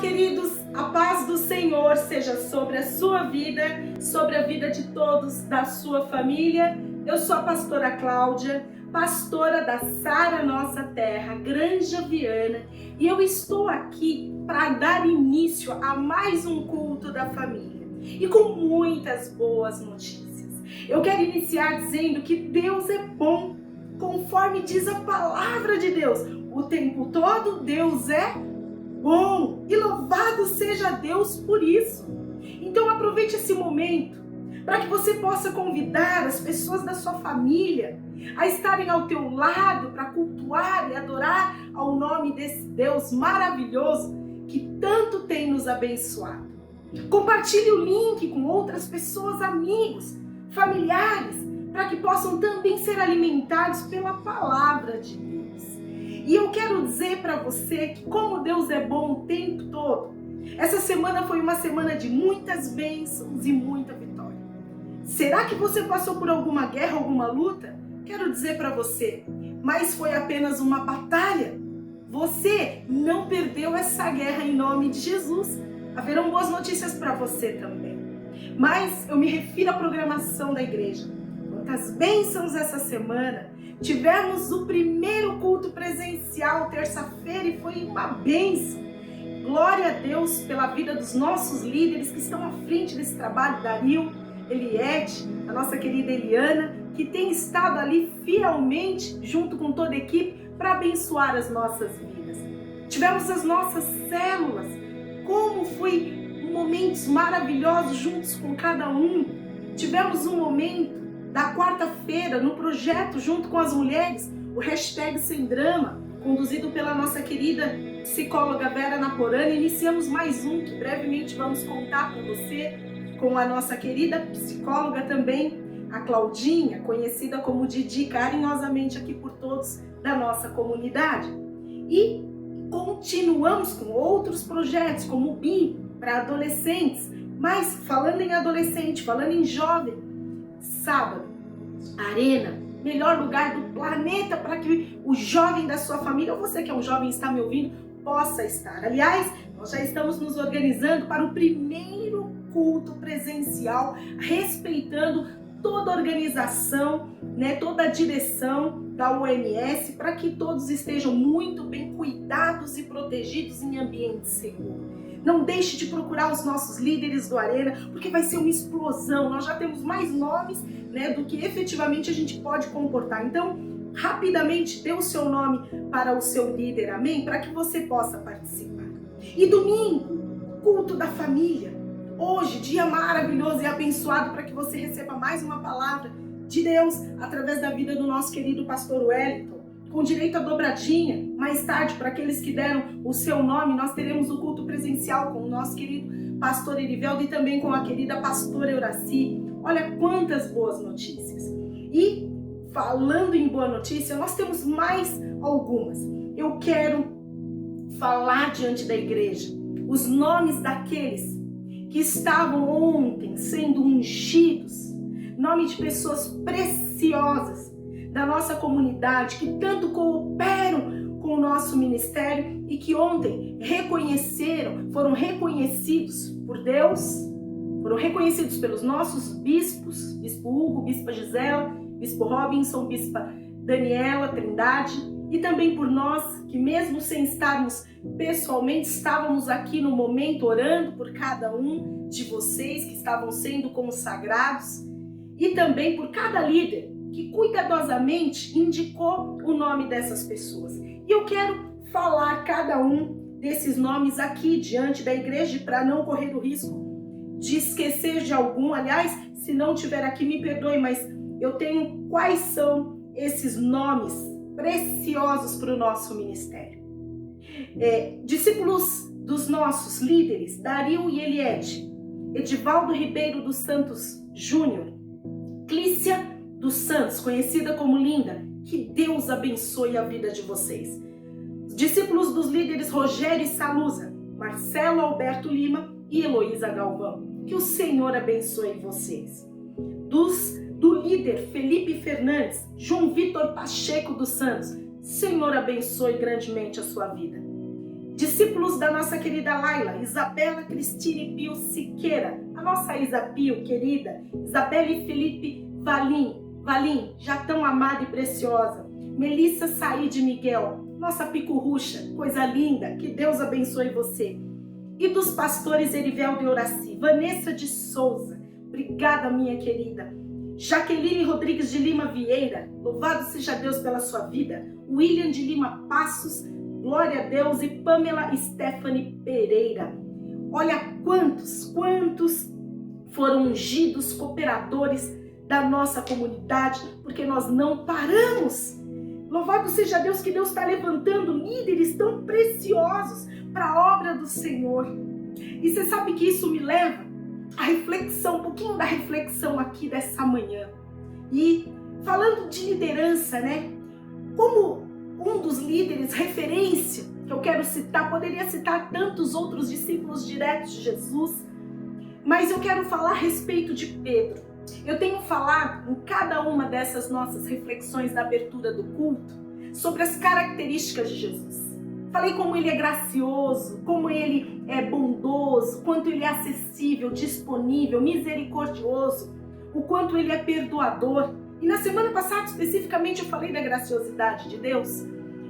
queridos, a paz do Senhor seja sobre a sua vida, sobre a vida de todos da sua família. Eu sou a pastora Cláudia, pastora da Sara Nossa Terra, Granja Viana, e eu estou aqui para dar início a mais um culto da família e com muitas boas notícias. Eu quero iniciar dizendo que Deus é bom, conforme diz a palavra de Deus. O tempo todo Deus é bom e louvado seja Deus por isso. Então aproveite esse momento para que você possa convidar as pessoas da sua família a estarem ao teu lado para cultuar e adorar ao nome desse Deus maravilhoso que tanto tem nos abençoado. Compartilhe o link com outras pessoas, amigos, familiares, para que possam também ser alimentados pela palavra de Deus. E eu quero dizer para você que como Deus é bom o tempo todo, essa semana foi uma semana de muitas bênçãos e muita vitória. Será que você passou por alguma guerra, alguma luta? Quero dizer para você, mas foi apenas uma batalha. Você não perdeu essa guerra em nome de Jesus. Haverão boas notícias para você também. Mas eu me refiro à programação da igreja. Quantas bênçãos essa semana! Tivemos o primeiro culto presencial terça-feira e foi uma bênção. Glória a Deus pela vida dos nossos líderes que estão à frente desse trabalho, Dario, Eliette, a nossa querida Eliana, que tem estado ali fielmente junto com toda a equipe para abençoar as nossas vidas. Tivemos as nossas células, como foi momentos maravilhosos juntos com cada um. Tivemos um momento da quarta-feira no projeto junto com as mulheres, o hashtag Sem Drama, conduzido pela nossa querida psicóloga Vera Naporana. Iniciamos mais um que brevemente vamos contar para você, com a nossa querida psicóloga também, a Claudinha, conhecida como Didi carinhosamente aqui por todos da nossa comunidade. E continuamos com outros projetos, como o BIM para adolescentes. Mas falando em adolescente, falando em jovem, sábado, Arena, melhor lugar do planeta para que o jovem da sua família, ou você que é um jovem e está me ouvindo, possa estar. Aliás, nós já estamos nos organizando para o primeiro culto presencial, respeitando toda a organização, toda a direção da OMS, para que todos estejam muito bem cuidados e protegidos em ambiente seguro. Não deixe de procurar os nossos líderes do Arena, porque vai ser uma explosão. Nós já temos mais nomes do que efetivamente a gente pode comportar. Então, rapidamente, dê o seu nome para o seu líder, amém? Para que você possa participar. E domingo, culto da família. Hoje, dia maravilhoso e abençoado para que você receba mais uma palavra de Deus através da vida do nosso querido pastor Wellington, com direito a dobradinha. Mais tarde, para aqueles que deram o seu nome, nós teremos o culto presencial com o nosso querido pastor Eriveldo e também com a querida pastora Euraci. Olha quantas boas notícias. E falando em boa notícia, nós temos mais algumas. Eu quero falar diante da igreja os nomes daqueles que estavam ontem sendo ungidos, nome de pessoas preciosas da nossa comunidade, que tanto cooperam com o nosso ministério e que ontem foram reconhecidos por Deus, foram reconhecidos pelos nossos bispos, Bispo Hugo, Bispa Gisela, Bispo Robinson, Bispa Daniela Trindade, e também por nós, que mesmo sem estarmos pessoalmente, estávamos aqui no momento orando por cada um de vocês que estavam sendo consagrados, e também por cada líder que cuidadosamente indicou o nome dessas pessoas. E eu quero falar cada um desses nomes aqui diante da igreja para não correr o risco de esquecer de algum. Aliás, se não tiver aqui, me perdoe, mas eu tenho quais são esses nomes preciosos para o nosso ministério. Discípulos dos nossos líderes, Dario e Eliette, Edivaldo Ribeiro dos Santos Júnior, Clícia dos Santos, conhecida como Linda, que Deus abençoe a vida de vocês. Discípulos dos líderes Rogério e Salusa, Marcelo Alberto Lima e Heloísa Galvão, que o Senhor abençoe vocês. Do líder Felipe Fernandes, João Vitor Pacheco dos Santos, Senhor abençoe grandemente a sua vida. discípulos da nossa querida Laila, Isabela Cristine Pio Siqueira, a nossa Isa Pio querida, Isabelle Felipe Valim, já tão amada e preciosa, Melissa Saide Miguel, nossa picurrucha, coisa linda, que Deus abençoe você. E dos pastores Eriveldo e Horaci, Vanessa de Souza, obrigada minha querida. Jaqueline Rodrigues de Lima Vieira, louvado seja Deus pela sua vida. William de Lima Passos, glória a Deus. E Pamela Stephanie Pereira. Olha quantos foram ungidos, cooperadores da nossa comunidade, porque nós não paramos. Louvado seja Deus, que Deus está levantando líderes tão preciosos para a obra do Senhor. E você sabe que isso me leva à reflexão, um pouquinho da reflexão aqui dessa manhã. E falando de liderança, né? Como um dos líderes, referência, que eu quero citar, poderia citar tantos outros discípulos diretos de Jesus, mas eu quero falar a respeito de Pedro. Eu tenho falado em cada uma dessas nossas reflexões da abertura do culto sobre as características de Jesus. Falei como ele é gracioso, como ele é bondoso, quanto ele é acessível, disponível, misericordioso, o quanto ele é perdoador. E na semana passada, especificamente, eu falei da graciosidade de Deus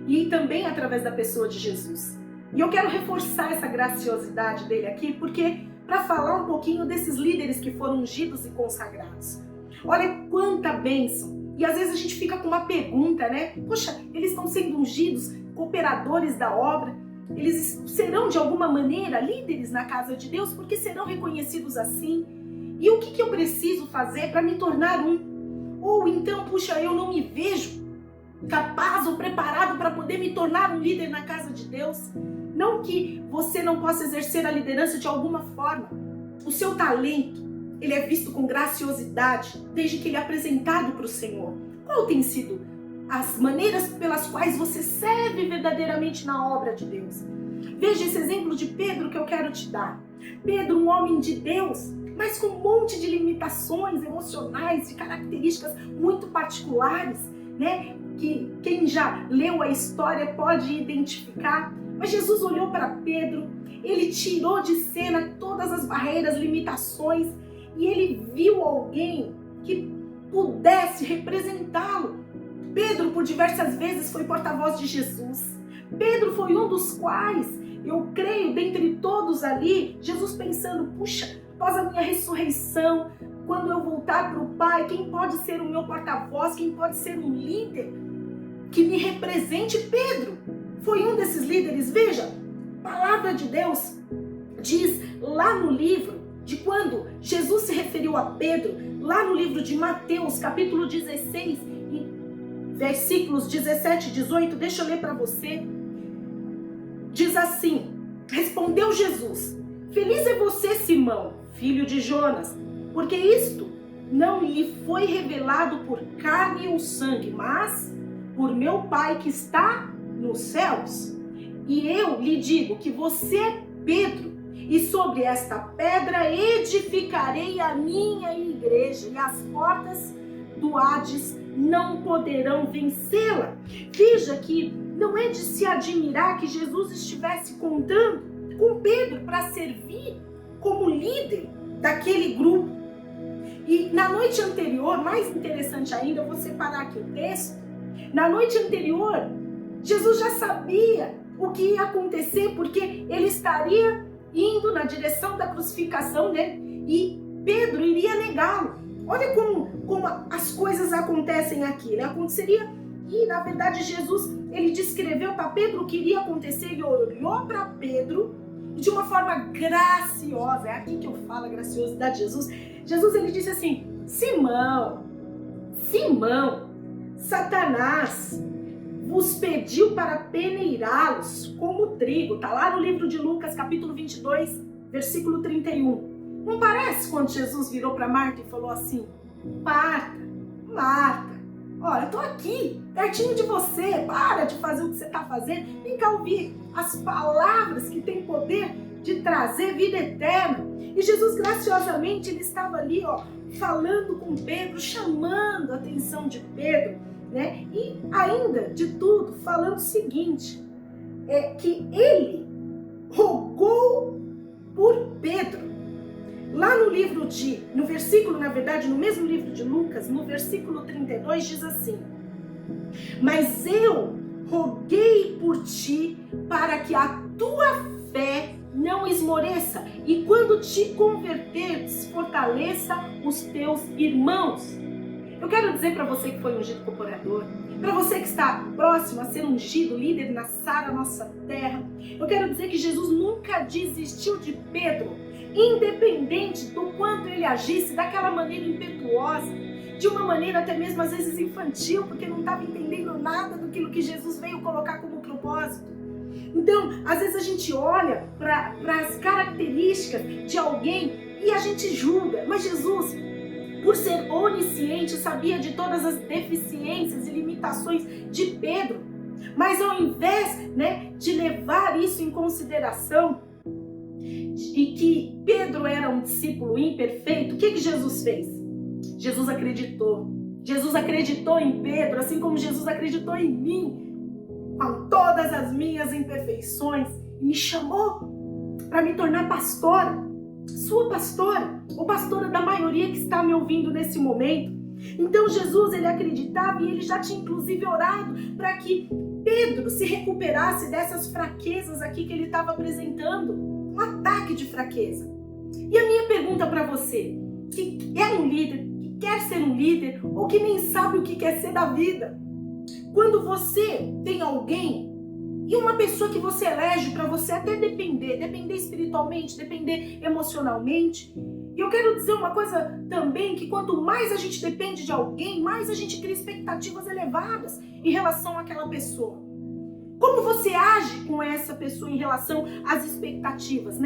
e também através da pessoa de Jesus. E eu quero reforçar essa graciosidade dele aqui, porque para falar um pouquinho desses líderes que foram ungidos e consagrados. Olha quanta bênção! E às vezes a gente fica com uma pergunta, né? Poxa, eles estão sendo ungidos, cooperadores da obra, eles serão de alguma maneira líderes na casa de Deus, porque serão reconhecidos assim. E o que eu preciso fazer para me tornar um? Ou então, puxa, eu não me vejo capaz ou preparado para poder me tornar um líder na casa de Deus. Não que você não possa exercer a liderança de alguma forma. O seu talento, ele é visto com graciosidade desde que ele é apresentado para o Senhor. Qual tem sido as maneiras pelas quais você serve verdadeiramente na obra de Deus? Veja esse exemplo de Pedro que eu quero te dar. Pedro, um homem de Deus, mas com um monte de limitações emocionais, de características muito particulares, né? Que quem já leu a história pode identificar. Mas Jesus olhou para Pedro, ele tirou de cena todas as barreiras, limitações, e ele viu alguém que pudesse representá-lo. Pedro, por diversas vezes, foi porta-voz de Jesus. Pedro foi um dos quais, eu creio, dentre todos ali, Jesus pensando, puxa, após a minha ressurreição, quando eu voltar para o Pai, quem pode ser o meu porta-voz, quem pode ser um líder que me represente? Pedro foi um desses líderes. Veja, a palavra de Deus diz lá no livro de quando Jesus se referiu a Pedro, lá no livro de Mateus, capítulo 16, versículos 17 e 18, deixa eu ler para você. Diz assim: respondeu Jesus: feliz é você, Simão, filho de Jonas, porque isto não lhe foi revelado por carne ou sangue, mas por meu Pai que está nos céus. E eu lhe digo que você é Pedro, e sobre esta pedra edificarei a minha igreja, e as portas do Hades não poderão vencê-la. Veja que não é de se admirar que Jesus estivesse contando com Pedro para servir como líder daquele grupo. E na noite anterior, mais interessante ainda, eu vou separar aqui o texto. Na noite anterior, Jesus já sabia o que ia acontecer, porque ele estaria indo na direção da crucificação dele e Pedro iria negá-lo. Olha como as coisas acontecem aqui, né? Aconteceria, e na verdade Jesus, ele descreveu para Pedro o que iria acontecer. Ele olhou para Pedro de uma forma graciosa. É aqui que eu falo a graciosidade de Jesus. Jesus, ele disse assim: Simão, Satanás vos pediu para peneirá-los como trigo. Está lá no livro de Lucas, capítulo 22, versículo 31. Não parece quando Jesus virou para Marta e falou assim: Marta, olha, eu estou aqui, pertinho de você, para de fazer o que você está fazendo, vem cá ouvir as palavras que têm poder de trazer vida eterna. E Jesus, graciosamente, ele estava ali, falando com Pedro, chamando a atenção de Pedro, né? E ainda de tudo, falando o seguinte, que ele no versículo, na verdade, no mesmo livro de Lucas, no versículo 32, diz assim: mas eu roguei por ti para que a tua fé não esmoreça, e quando te converteres, fortaleça os teus irmãos. Eu quero dizer para você que foi ungido cooperador, para você que está próximo a ser ungido, líder na Sara Nossa Terra, eu quero dizer que Jesus nunca desistiu de Pedro, independente do quanto ele agisse daquela maneira impetuosa, de uma maneira até mesmo às vezes infantil, porque não estava entendendo nada daquilo que Jesus veio colocar como propósito. Então, às vezes a gente olha para as características de alguém e a gente julga, mas Jesus, por ser onisciente, sabia de todas as deficiências e limitações de Pedro. Mas ao invés, de levar isso em consideração, e que Pedro era um discípulo imperfeito, o que Jesus fez? Jesus acreditou. Jesus acreditou em Pedro, assim como Jesus acreditou em mim, com todas as minhas imperfeições, e me chamou para me tornar pastora, sua pastora, ou pastora da maioria que está me ouvindo nesse momento. Então Jesus, ele acreditava e ele já tinha inclusive orado para que Pedro se recuperasse dessas fraquezas aqui que ele estava apresentando, um ataque de fraqueza. E a minha pergunta para você, que é um líder, que quer ser um líder, ou que nem sabe o que quer ser da vida, quando você tem alguém e uma pessoa que você elege para você até depender espiritualmente, depender emocionalmente. E eu quero dizer uma coisa também, que quanto mais a gente depende de alguém, mais a gente cria expectativas elevadas em relação àquela pessoa. Como você age com essa pessoa em relação às expectativas,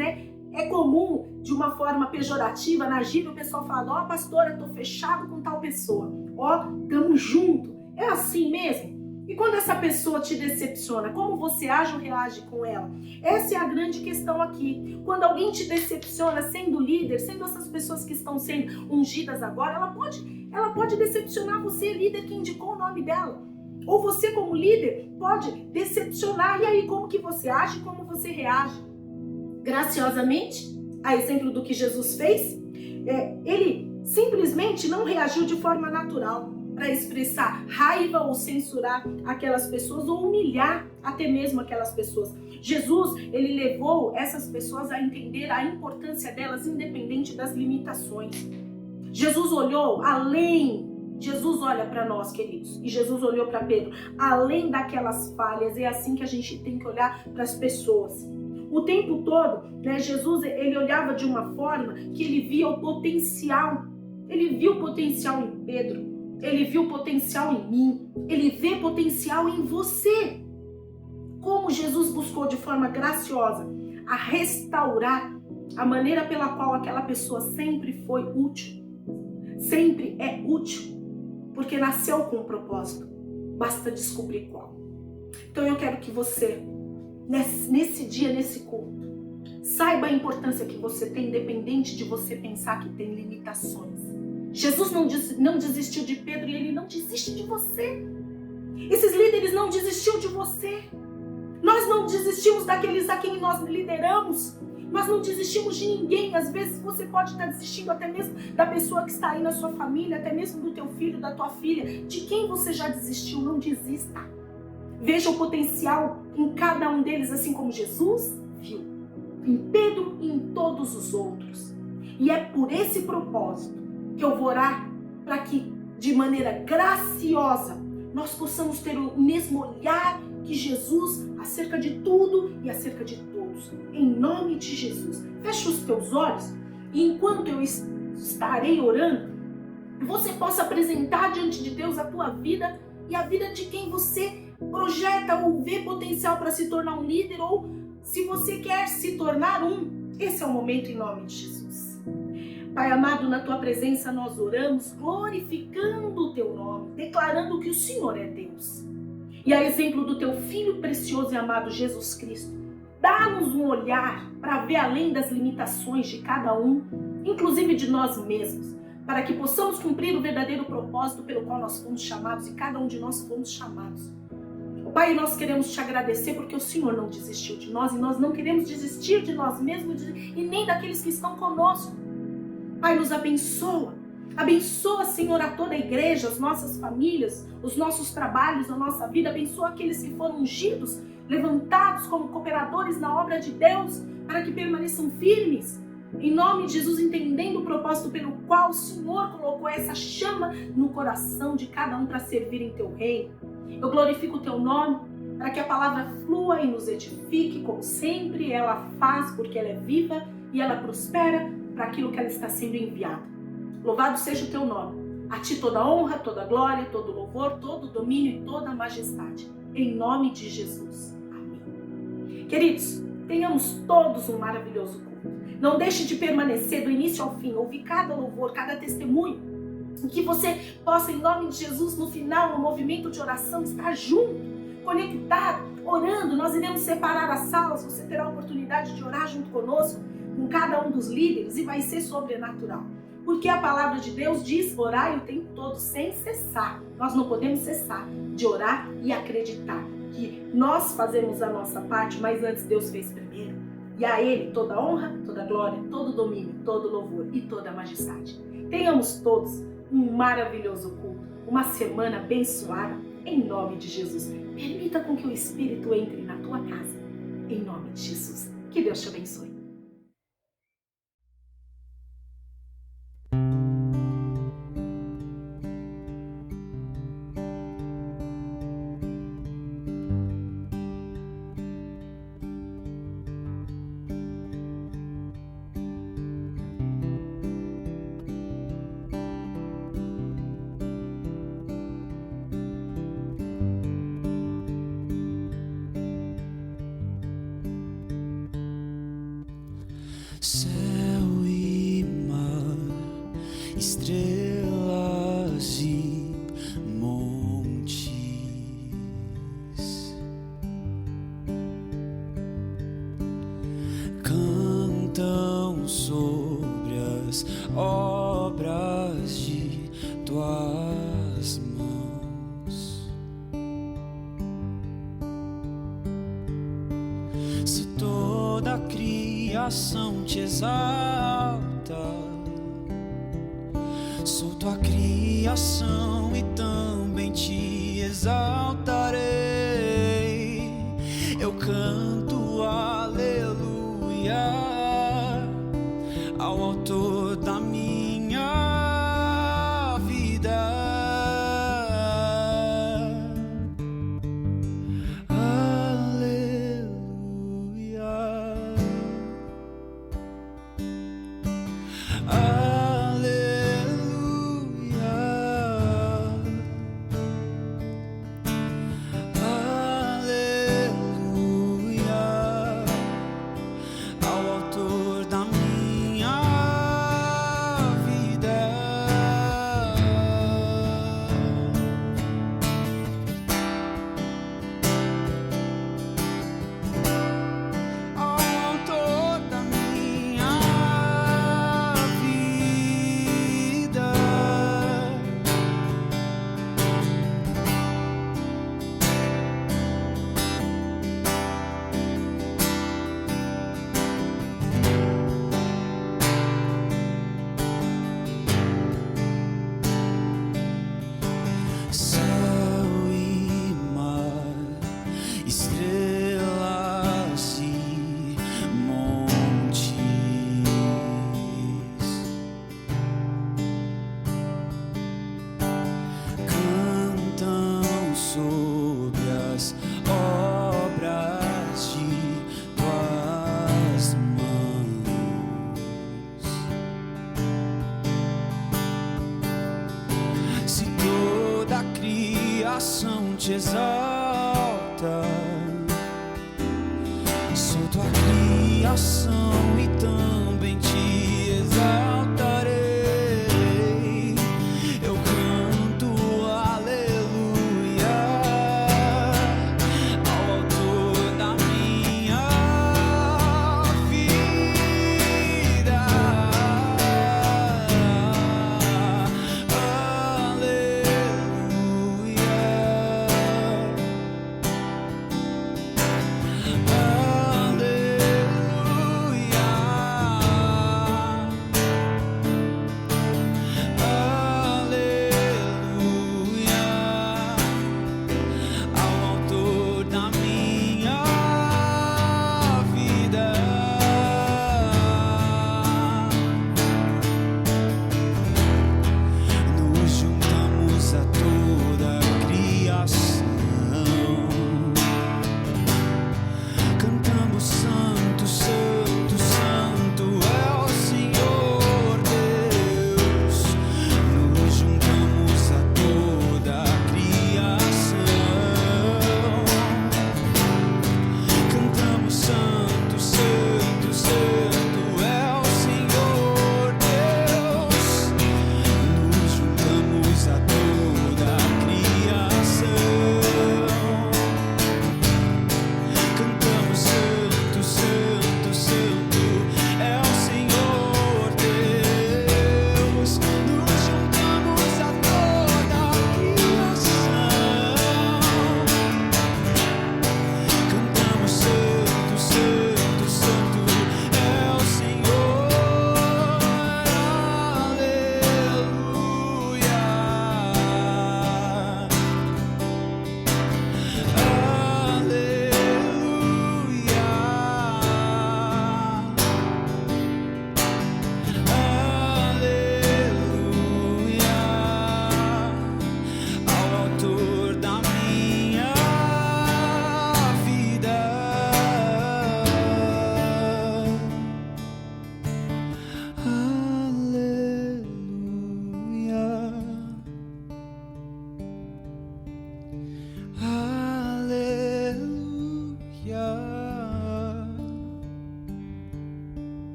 É comum, de uma forma pejorativa, na gíria, o pessoal fala: ó, pastora, tô fechado com tal pessoa. Ó, tamo junto. É assim mesmo? E quando essa pessoa te decepciona, como você age ou reage com ela? Essa é a grande questão aqui. Quando alguém te decepciona sendo líder, sendo essas pessoas que estão sendo ungidas agora, ela pode decepcionar você, líder que indicou o nome dela. Ou você como líder pode decepcionar. E aí, como que você age, como você reage? Graciosamente, a exemplo do que Jesus fez, ele simplesmente não reagiu de forma natural para expressar raiva ou censurar aquelas pessoas ou humilhar até mesmo aquelas pessoas. Jesus, ele levou essas pessoas a entender a importância delas, independente das limitações. Jesus olhou além. Jesus olha para nós, queridos, e Jesus olhou para Pedro, além daquelas falhas. É assim que a gente tem que olhar para as pessoas. O tempo todo, Jesus, ele olhava de uma forma que ele via o potencial. Ele viu o potencial em Pedro, ele viu o potencial em mim, ele vê potencial em você. Como Jesus buscou de forma graciosa a restaurar a maneira pela qual aquela pessoa sempre foi útil. Sempre é útil, porque nasceu com um propósito. Basta descobrir qual. Então eu quero que você, nesse dia, nesse culto, saiba a importância que você tem, independente de você pensar que tem limitações. Jesus não desistiu de Pedro e ele não desiste de você. Esses líderes não desistiu de você. Nós não desistimos daqueles a quem nós lideramos. Nós não desistimos de ninguém. Às vezes você pode estar desistindo até mesmo da pessoa que está aí na sua família, até mesmo do teu filho, da tua filha. De quem você já desistiu, não desista. Veja o potencial em cada um deles, assim como Jesus viu. Em Pedro e em todos os outros. E é por esse propósito que eu vou orar para que, de maneira graciosa, nós possamos ter o mesmo olhar que Jesus acerca de tudo e acerca de todos. Em nome de Jesus. Feche os teus olhos e enquanto eu estarei orando, você possa apresentar diante de Deus a tua vida e a vida de quem você projeta ou vê potencial para se tornar um líder, ou se você quer se tornar um. Esse é o momento em nome de Jesus. Pai amado, na tua presença nós oramos, glorificando o teu nome, declarando que o Senhor é Deus. E a exemplo do teu Filho precioso e amado Jesus Cristo, dá-nos um olhar para ver além das limitações de cada um, inclusive de nós mesmos, para que possamos cumprir o verdadeiro propósito pelo qual nós fomos chamados e cada um de nós fomos chamados. Pai, nós queremos te agradecer porque o Senhor não desistiu de nós e nós não queremos desistir de nós mesmos e nem daqueles que estão conosco. Pai, nos abençoa. Abençoa, Senhor, a toda a igreja, as nossas famílias, os nossos trabalhos, a nossa vida. Abençoa aqueles que foram ungidos, levantados como cooperadores na obra de Deus, para que permaneçam firmes. Em nome de Jesus, entendendo o propósito pelo qual o Senhor colocou essa chama no coração de cada um para servir em teu reino. Eu glorifico o teu nome, para que a palavra flua e nos edifique, como sempre ela faz, porque ela é viva e ela prospera para aquilo que ela está sendo enviada. Louvado seja o teu nome. A ti toda honra, toda glória, todo louvor, todo domínio e toda majestade. Em nome de Jesus. Amém. Queridos, tenhamos todos um maravilhoso culto. Não deixe de permanecer do início ao fim, ouvir cada louvor, cada testemunho. E que você possa, em nome de Jesus, no final, no movimento de oração, estar junto, conectado, orando. Nós iremos separar as salas, você terá a oportunidade de orar junto conosco, com cada um dos líderes, e vai ser sobrenatural. Porque a palavra de Deus diz: orai o tempo todo, sem cessar. Nós não podemos cessar de orar e acreditar que nós fazemos a nossa parte, mas antes Deus fez primeiro. E a Ele toda honra, toda glória, todo domínio, todo louvor e toda majestade. Tenhamos todos um maravilhoso culto, uma semana abençoada, em nome de Jesus. Permita com que o Espírito entre na tua casa, em nome de Jesus. Que Deus te abençoe. Céu e mar, estrelas e montes cantam sobre as obras de tuas mãos. Se toda a criação te exalta, sou tua criação e também te exaltarei. Eu canto aleluia ao autor da minha vida. Te exalta, sou tua criação e também te exaltarei. Eu canto aleluia ao autor da minha vida. Aleluia.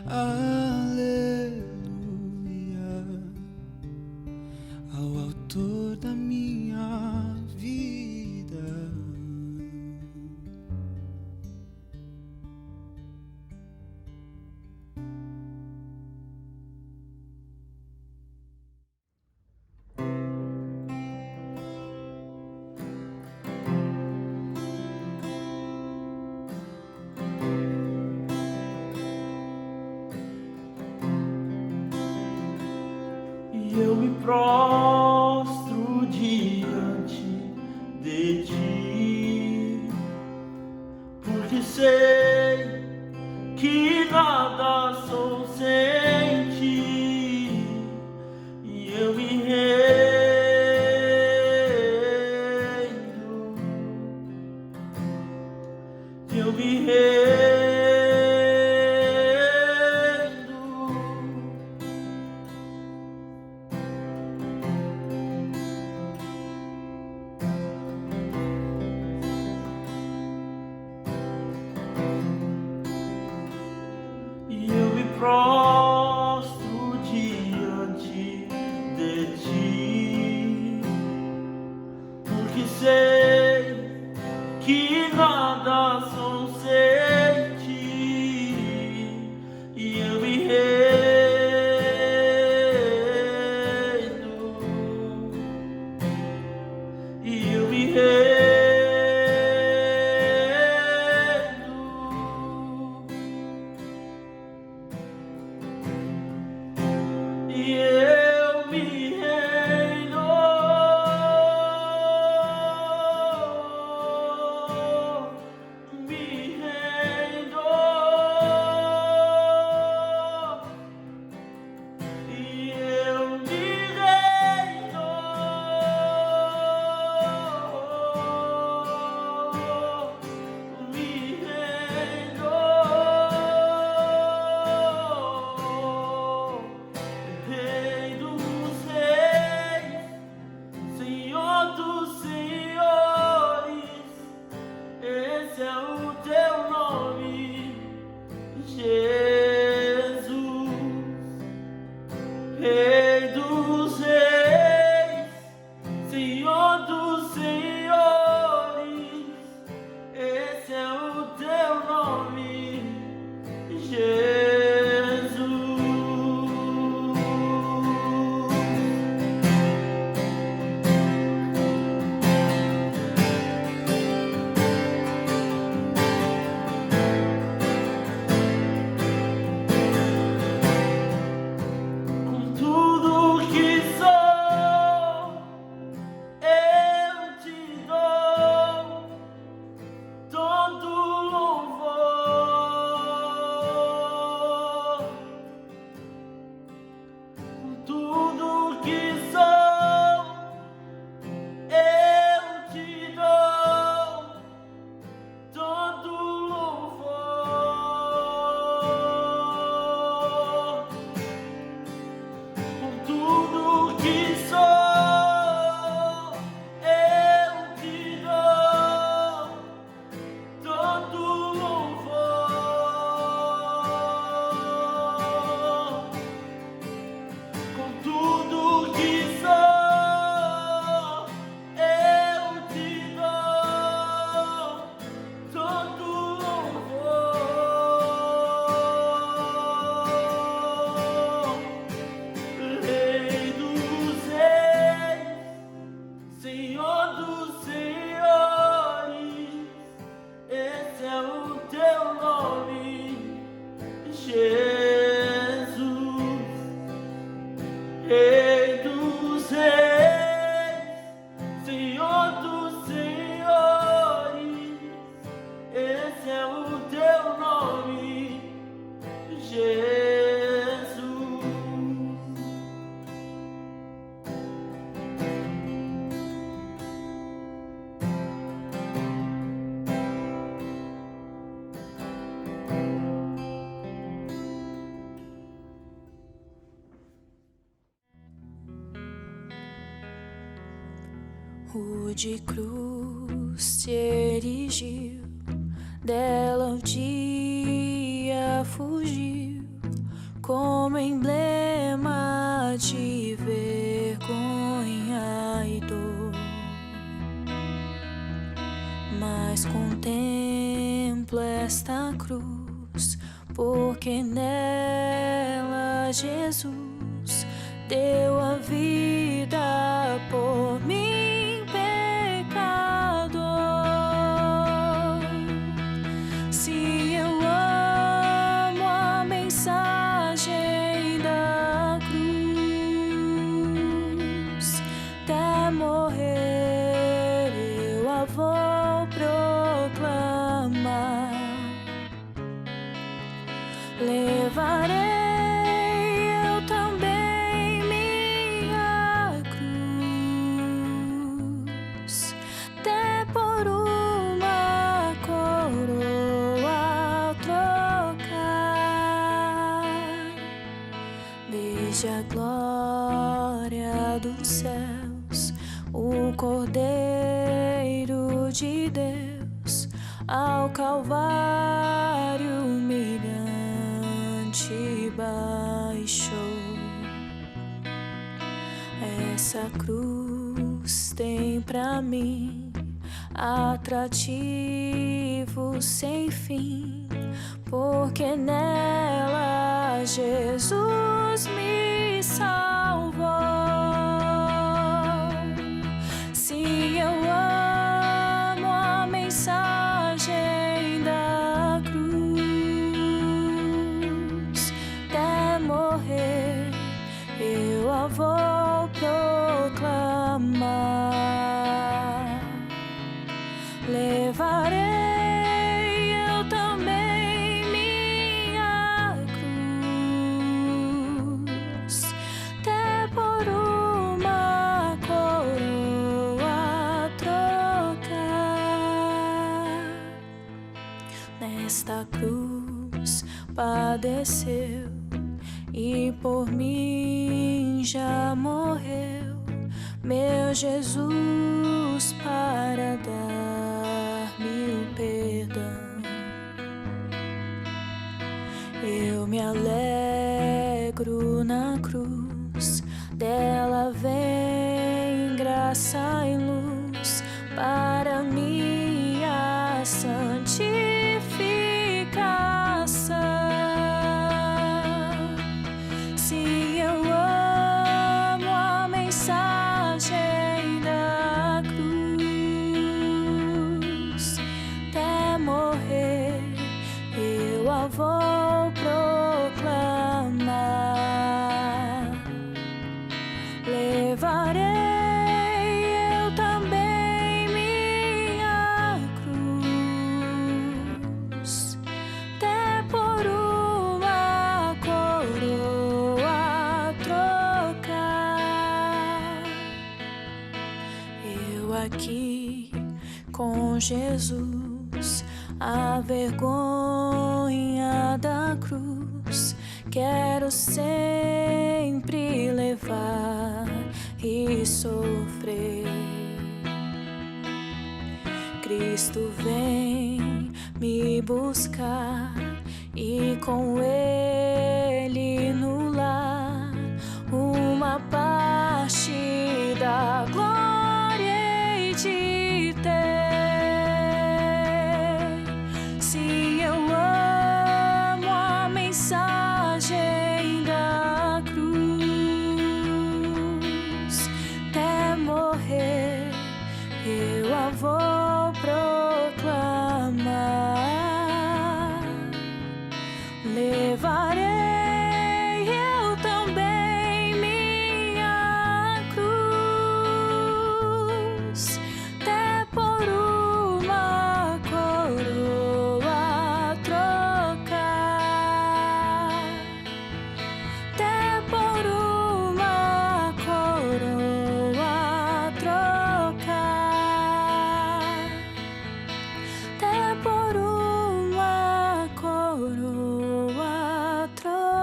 aleluia, ao autor da minha vida. E eu me prostro diante de ti, porque sei que nada sou sem ti, e eu me rendo, eu me rendo. E eu me prostro diante de ti, porque sei que nada sou sem ti, e eu me rendo, e eu me rendo. E eu me rendo, me rendo, e eu me rendo, me rendo. Rei dos reis, Senhor dos senhores, esse é o teu nome, Jesus. Rei dos reis, Senhor dos senhores, esse é o teu nome, Jesus. Com tudo que sou, eu te dou todo louvor. Com tudo que sou, eu te dou todo louvor. Com tudo que sou, eu te dou todo louvor. Com tudo que sou, eu te dou todo louvor. Rei dos reis, Senhor dos senhores, esse é o teu nome, Jesus. Rei dos reis, Senhor dos senhores, esse é o teu nome, Jesus. Rude cruz se erigiu, dela o dia fugiu, como emblema de vergonha e dor, mas contemplo esta cruz, porque nela Jesus deu a vida por mim, pecador. Se eu amo a mensagem da cruz, até morrer eu a vou proclamar. Levarei eu também minha cruz, até por uma coroa trocar. Desde a glória dos céus, o Cordeiro de Deus ao Calvário humilhante baixou. Essa cruz tem pra mim atrativo sem fim, porque nela Jesus me salvou. Se eu amo a mensagem da cruz, até morrer eu a vou proclamar. Levarei eu também minha cruz, até por uma coroa trocar. Nesta cruz padeceu e por mim já morreu meu Jesus para dar-me o perdão. Eu me alegro na cruz, dela vem graça e luz para minha santificação. Se eu amo a mensagem da cruz, até morrer eu a vou proclamar. Levarei eu também minha cruz, até por uma coroa trocar. Eu aqui com Jesus, a vergonha da cruz quero sempre levar e sofrer. Cristo vem me buscar e com Ele no lar uma parte da glória hei de ter. Se eu amo a mensagem da cruz, até morrer eu a vou proclamar. Levarei eu também minha cruz, até por uma coroa trocar, até por uma coroa trocar, até por uma coroa trocar.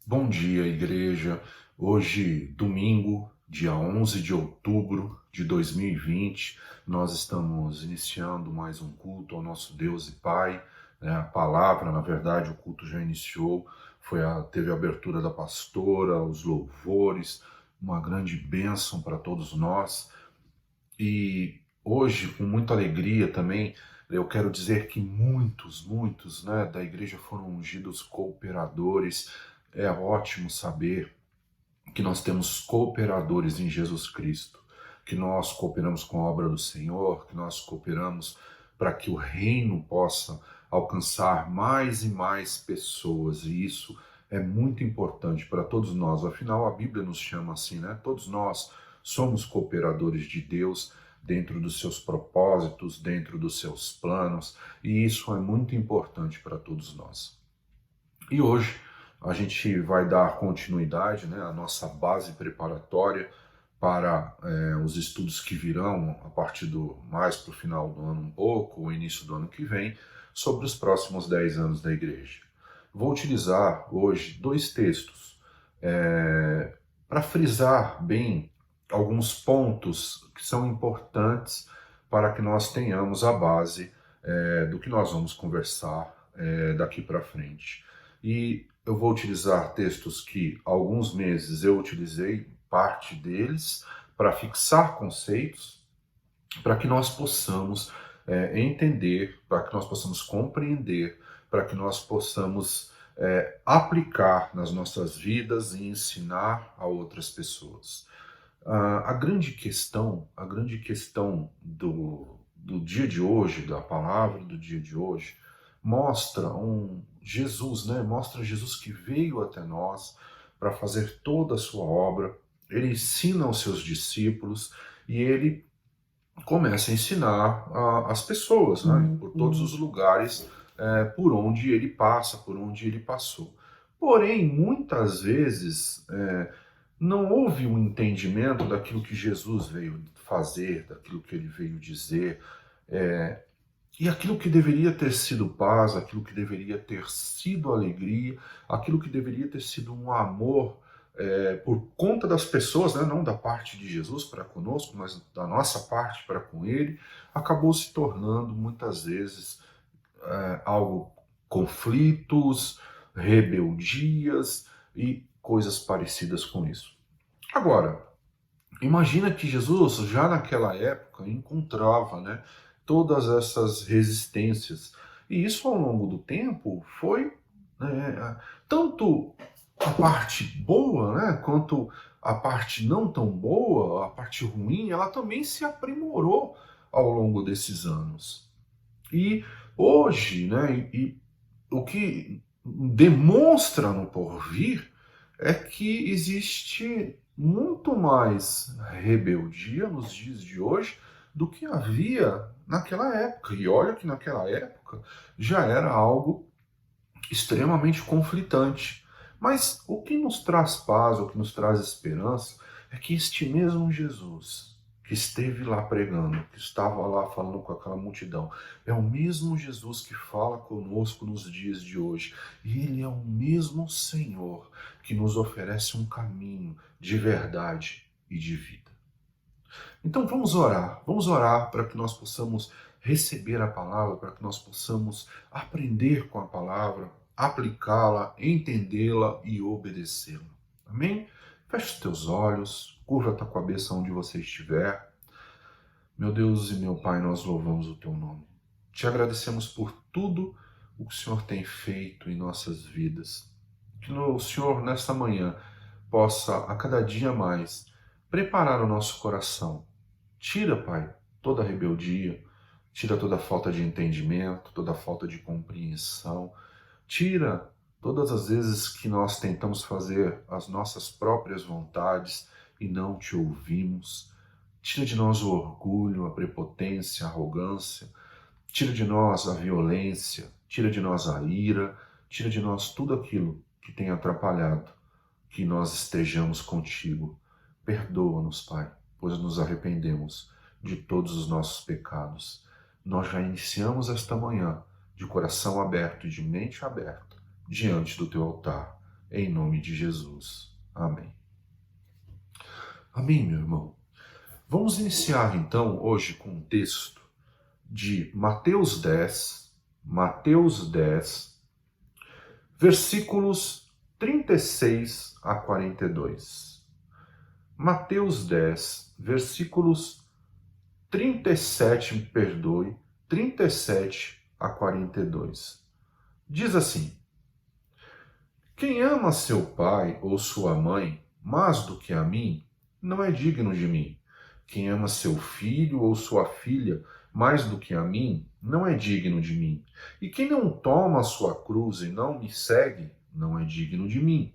Bom dia, igreja. Hoje, domingo, dia 11 de outubro de 2020, nós estamos iniciando mais um culto ao nosso Deus e Pai, né? A palavra, na verdade, o culto já iniciou, teve a abertura da pastora, os louvores, uma grande bênção para todos nós. E hoje, com muita alegria também, eu quero dizer que muitos, né, da igreja foram ungidos cooperadores. É ótimo saber que nós temos cooperadores em Jesus Cristo, que nós cooperamos com a obra do Senhor, que nós cooperamos para que o reino possa alcançar mais e mais pessoas, e isso é muito importante para todos nós. Afinal, a Bíblia nos chama assim, né? Todos nós somos cooperadores de Deus dentro dos seus propósitos, dentro dos seus planos, e isso é muito importante para todos nós. E hoje a gente vai dar continuidade, né, à nossa base preparatória para os estudos que virão a partir mais para o final do ano um pouco, o início do ano que vem, sobre os próximos 10 anos da igreja. Vou utilizar hoje 2 textos para frisar bem alguns pontos que são importantes para que nós tenhamos a base do que nós vamos conversar daqui para frente. E eu vou utilizar textos que há alguns meses eu utilizei parte deles para fixar conceitos, para que nós possamos entender, para que nós possamos compreender, para que nós possamos aplicar nas nossas vidas e ensinar a outras pessoas. A grande questão do dia de hoje, da palavra do dia de hoje, mostra Jesus, né? Mostra Jesus que veio até nós para fazer toda a sua obra. Ele ensina aos seus discípulos e ele começa a ensinar as pessoas, né? Por todos os lugares por onde ele passa, por onde ele passou. Porém, muitas vezes não houve um entendimento daquilo que Jesus veio fazer, daquilo que ele veio dizer, e aquilo que deveria ter sido paz, aquilo que deveria ter sido alegria, aquilo que deveria ter sido um amor por conta das pessoas, né? Não da parte de Jesus para conosco, mas da nossa parte para com ele, acabou se tornando muitas vezes algo, conflitos, rebeldias e coisas parecidas com isso. Agora, imagina que Jesus já naquela época encontrava, né, todas essas resistências, e isso ao longo do tempo foi tanto a parte boa, né, quanto a parte não tão boa, a parte ruim, ela também se aprimorou ao longo desses anos. E hoje, né, o que demonstra no porvir é que existe muito mais rebeldia nos dias de hoje do que havia naquela época. E olha que naquela época já era algo extremamente conflitante. Mas o que nos traz paz, o que nos traz esperança, é que este mesmo Jesus que esteve lá pregando, que estava lá falando com aquela multidão, é o mesmo Jesus que fala conosco nos dias de hoje. E ele é o mesmo Senhor que nos oferece um caminho de verdade e de vida. Então vamos orar para que nós possamos receber a palavra, para que nós possamos aprender com a palavra, aplicá-la, entendê-la e obedecê-la. Amém? Feche os teus olhos, curva a tua cabeça onde você estiver. Meu Deus e meu Pai, nós louvamos o teu nome. Te agradecemos por tudo o que o Senhor tem feito em nossas vidas. Que o Senhor, nesta manhã, possa a cada dia mais preparar o nosso coração. Tira, Pai, toda a rebeldia, tira toda a falta de entendimento, toda a falta de compreensão, tira todas as vezes que nós tentamos fazer as nossas próprias vontades e não te ouvimos. Tira de nós o orgulho, a prepotência, a arrogância. Tira de nós a violência, tira de nós a ira, tira de nós tudo aquilo que tem atrapalhado que nós estejamos contigo. Perdoa-nos, Pai, pois nos arrependemos de todos os nossos pecados. Nós já iniciamos esta manhã de coração aberto e de mente aberta diante do teu altar, em nome de Jesus. Amém. Amém, meu irmão? Vamos iniciar então hoje com um texto de Mateus 10, versículos 36 a 42. Mateus 10, versículos 37 a 42. Diz assim: Quem ama seu pai ou sua mãe mais do que a mim, não é digno de mim. Quem ama seu filho ou sua filha mais do que a mim, não é digno de mim. E quem não toma a sua cruz e não me segue, não é digno de mim.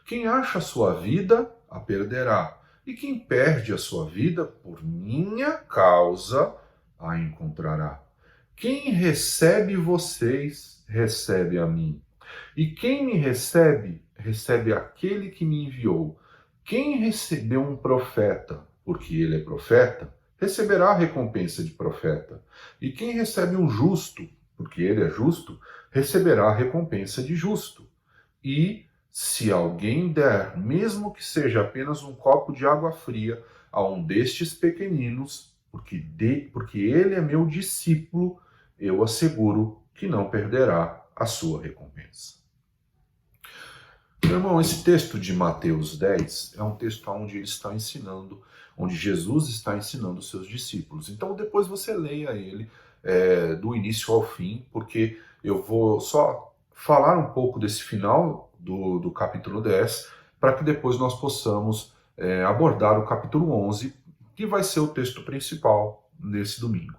Quem acha a sua vida, a perderá. E quem perde a sua vida, por minha causa, a encontrará. Quem recebe vocês, recebe a mim. E quem me recebe, recebe aquele que me enviou. Quem recebeu um profeta, porque ele é profeta, receberá a recompensa de profeta. E quem recebe um justo, porque ele é justo, receberá a recompensa de justo. E se alguém der, mesmo que seja apenas um copo de água fria, a um destes pequeninos, porque ele é meu discípulo, eu asseguro que não perderá a sua recompensa. Meu irmão, esse texto de Mateus 10 é um texto onde ele está ensinando, onde Jesus está ensinando os seus discípulos. Então depois você leia ele do início ao fim, porque eu vou só falar um pouco desse final do capítulo 10, para que depois nós possamos abordar o capítulo 11, que vai ser o texto principal nesse domingo.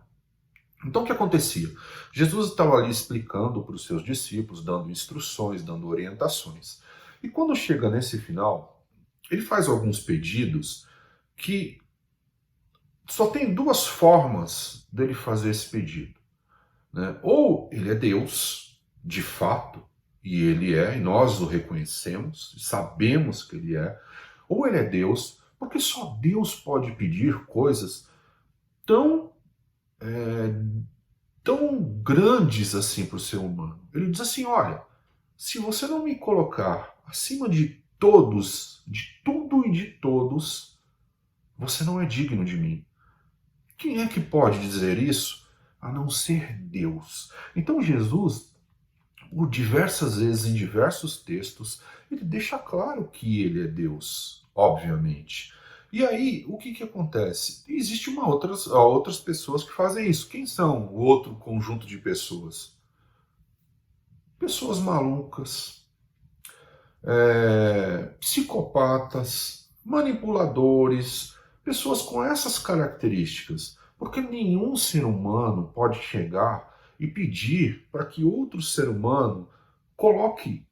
Então o que acontecia? Jesus estava ali explicando para os seus discípulos, dando instruções, dando orientações. E quando chega nesse final, ele faz alguns pedidos que só tem duas formas dele fazer esse pedido, né? Ou ele é Deus, de fato, e ele é, e nós o reconhecemos, sabemos que ele é, ou ele é Deus, porque só Deus pode pedir coisas tão grandes assim para o ser humano. Ele diz assim, olha, se você não me colocar acima de todos, de tudo e de todos, você não é digno de mim. Quem é que pode dizer isso? A não ser Deus. Então Jesus, por diversas vezes, em diversos textos, ele deixa claro que ele é Deus, obviamente. E aí, o que acontece? Existe outras pessoas que fazem isso. Quem são o outro conjunto de pessoas? Pessoas malucas, psicopatas, manipuladores, pessoas com essas características. Porque nenhum ser humano pode chegar e pedir para que outro ser humano coloque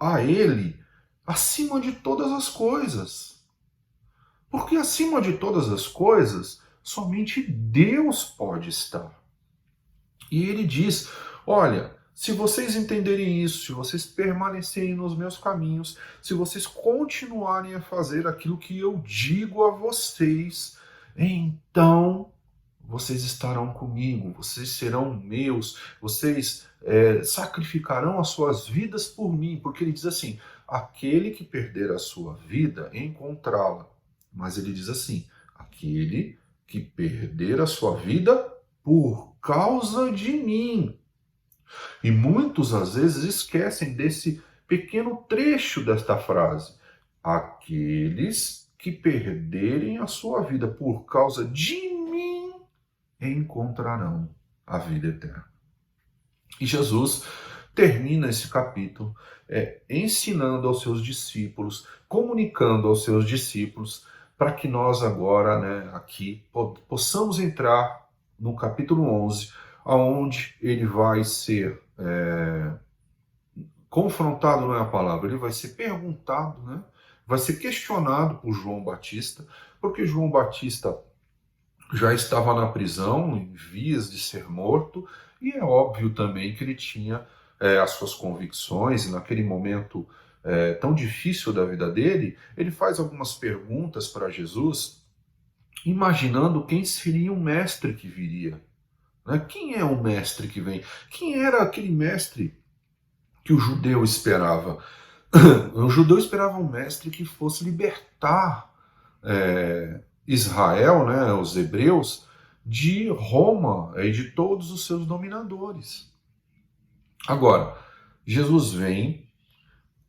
a ele acima de todas as coisas. Porque acima de todas as coisas, somente Deus pode estar. E ele diz, olha, se vocês entenderem isso, se vocês permanecerem nos meus caminhos, se vocês continuarem a fazer aquilo que eu digo a vocês, então vocês estarão comigo, vocês serão meus, vocês sacrificarão as suas vidas por mim, porque ele diz assim, aquele que perder a sua vida, encontrá-la. Mas ele diz assim, aquele que perder a sua vida por causa de mim. E muitos às vezes esquecem desse pequeno trecho desta frase. Aqueles que perderem a sua vida por causa de mim encontrarão a vida eterna. E Jesus termina esse capítulo ensinando aos seus discípulos, comunicando aos seus discípulos, para que nós agora, aqui, possamos entrar no capítulo 11, onde ele vai ser confrontado, não é a palavra, ele vai ser perguntado, vai ser questionado por João Batista, porque João Batista já estava na prisão, em vias de ser morto, e é óbvio também que ele tinha as suas convicções, e naquele momento tão difícil da vida dele, ele faz algumas perguntas para Jesus, imaginando quem seria o mestre que viria. Quem é o mestre que vem? Quem era aquele mestre que o judeu esperava? O judeu esperava um mestre que fosse libertar Israel, né, os hebreus, de Roma e de todos os seus dominadores. Agora, Jesus vem,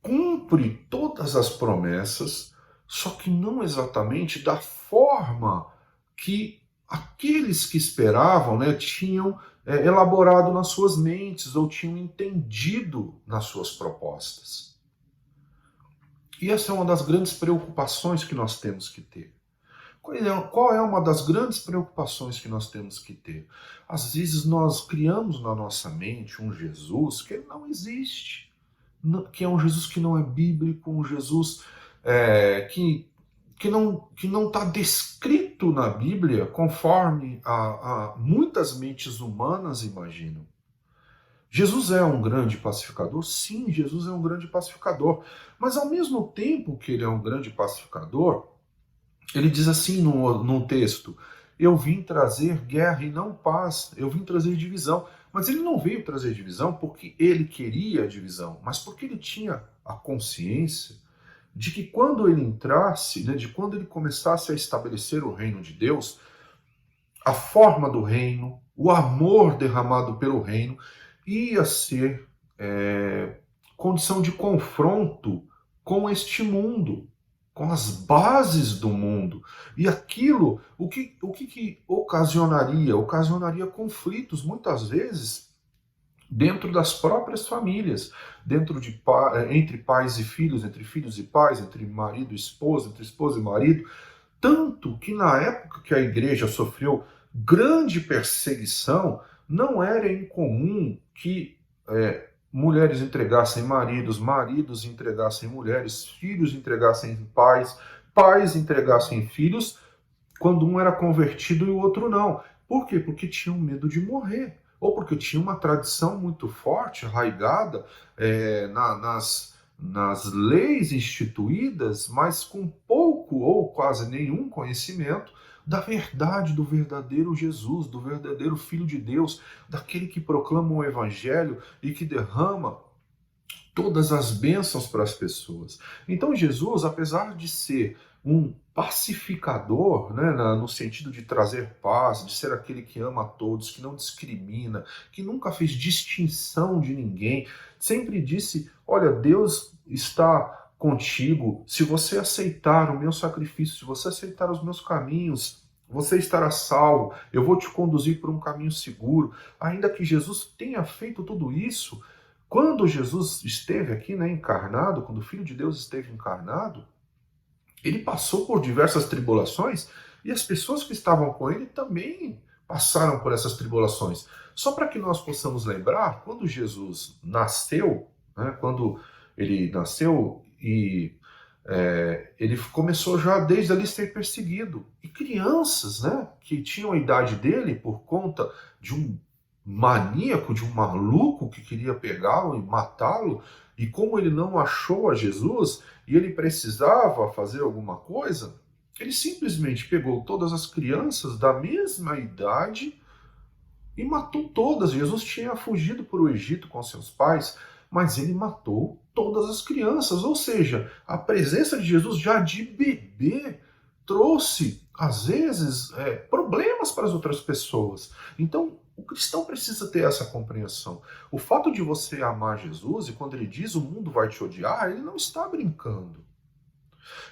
cumpre todas as promessas, só que não exatamente da forma que aqueles que esperavam, né, tinham elaborado nas suas mentes ou tinham entendido nas suas propostas. E essa é uma das grandes preocupações que nós temos que ter. Qual é uma das grandes preocupações que nós temos que ter? Às vezes nós criamos na nossa mente um Jesus que não existe, que é um Jesus que não é bíblico, um Jesus que não está descrito na Bíblia conforme a muitas mentes humanas imaginam. Jesus é um grande pacificador? Sim, Jesus é um grande pacificador. Mas ao mesmo tempo que ele é um grande pacificador, ele diz assim num texto: eu vim trazer guerra e não paz, eu vim trazer divisão. Mas ele não veio trazer divisão porque ele queria divisão, mas porque ele tinha a consciência de que quando ele entrasse, né, de quando ele começasse a estabelecer o reino de Deus, a forma do reino, o amor derramado pelo reino, ia ser condição de confronto com este mundo, com as bases do mundo. E aquilo, o que ocasionaria? Ocasionaria conflitos, muitas vezes, dentro das próprias famílias, entre pais e filhos, entre filhos e pais, entre marido e esposa, entre esposa e marido. Tanto que na época que a igreja sofreu grande perseguição, não era incomum que mulheres entregassem maridos, maridos entregassem mulheres, filhos entregassem pais, pais entregassem filhos, quando um era convertido e o outro não. Por quê? Porque tinham medo de morrer, ou porque tinha uma tradição muito forte, arraigada nas leis instituídas, mas com pouco ou quase nenhum conhecimento da verdade do verdadeiro Jesus, do verdadeiro Filho de Deus, daquele que proclama o Evangelho e que derrama todas as bênçãos para as pessoas. Então Jesus, apesar de ser um pacificador, né, no sentido de trazer paz, de ser aquele que ama a todos, que não discrimina, que nunca fez distinção de ninguém, sempre disse: olha, Deus está contigo, se você aceitar o meu sacrifício, se você aceitar os meus caminhos, você estará salvo, eu vou te conduzir por um caminho seguro. Ainda que Jesus tenha feito tudo isso, quando Jesus esteve aqui, né, encarnado, quando o Filho de Deus esteve encarnado, ele passou por diversas tribulações e as pessoas que estavam com ele também passaram por essas tribulações. Só para que nós possamos lembrar, quando Jesus nasceu, né, quando ele nasceu e ele começou já desde ali a ser perseguido. E crianças, né, que tinham a idade dele por conta de um maníaco, de um maluco que queria pegá-lo e matá-lo, e como ele não achou a Jesus e ele precisava fazer alguma coisa, ele simplesmente pegou todas as crianças da mesma idade e matou todas. Jesus tinha fugido para o Egito com seus pais, mas ele matou todas as crianças. Ou seja, a presença de Jesus já de bebê trouxe, às vezes, problemas para as outras pessoas. Então, o cristão precisa ter essa compreensão. O fato de você amar Jesus, e quando ele diz o mundo vai te odiar, ele não está brincando.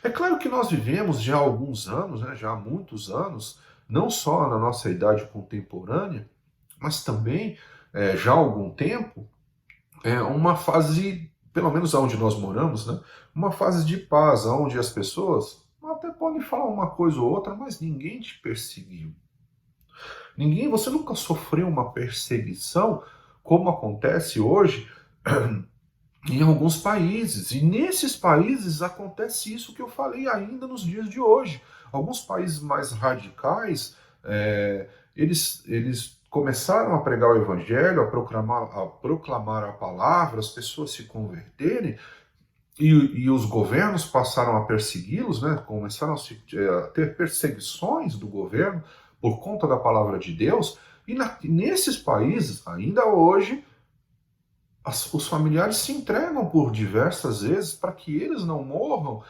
É claro que nós vivemos já há alguns anos, né, já há muitos anos, não só na nossa idade contemporânea, mas também já há algum tempo, uma fase, pelo menos onde nós moramos, né, uma fase de paz, onde as pessoas até podem falar uma coisa ou outra, mas ninguém te perseguiu. Você nunca sofreu uma perseguição como acontece hoje em alguns países. E nesses países acontece isso que eu falei ainda nos dias de hoje. Alguns países mais radicais, eles começaram a pregar o evangelho, a proclamar a palavra, as pessoas se converterem, e os governos passaram a persegui-los, né? Começaram a ter perseguições do governo por conta da palavra de Deus. E nesses países, ainda hoje, os familiares se entregam por diversas vezes para que eles não morram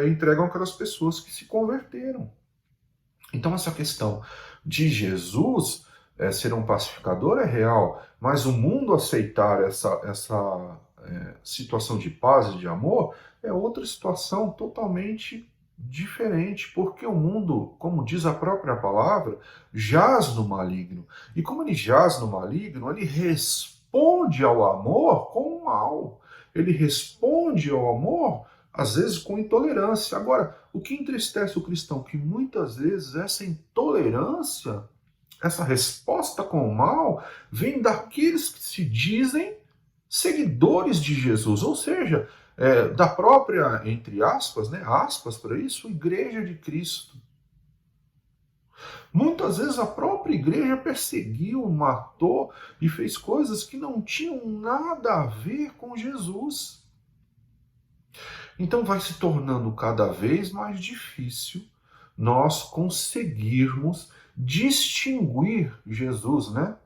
entregam aquelas pessoas que se converteram. Então essa questão de Jesus ser um pacificador é real, mas o mundo aceitar essa situação de paz e de amor é outra situação totalmente diferente, porque o mundo, como diz a própria palavra, jaz no maligno. E como ele jaz no maligno, ele responde ao amor com o mal. Ele responde ao amor, às vezes, com intolerância. Agora, o que entristece o cristão? Que muitas vezes essa intolerância, essa resposta com o mal, vem daqueles que se dizem seguidores de Jesus, ou seja, da própria, entre aspas, né, aspas para isso, Igreja de Cristo. Muitas vezes a própria igreja perseguiu, matou e fez coisas que não tinham nada a ver com Jesus. Então vai se tornando cada vez mais difícil nós conseguirmos distinguir Jesus, né?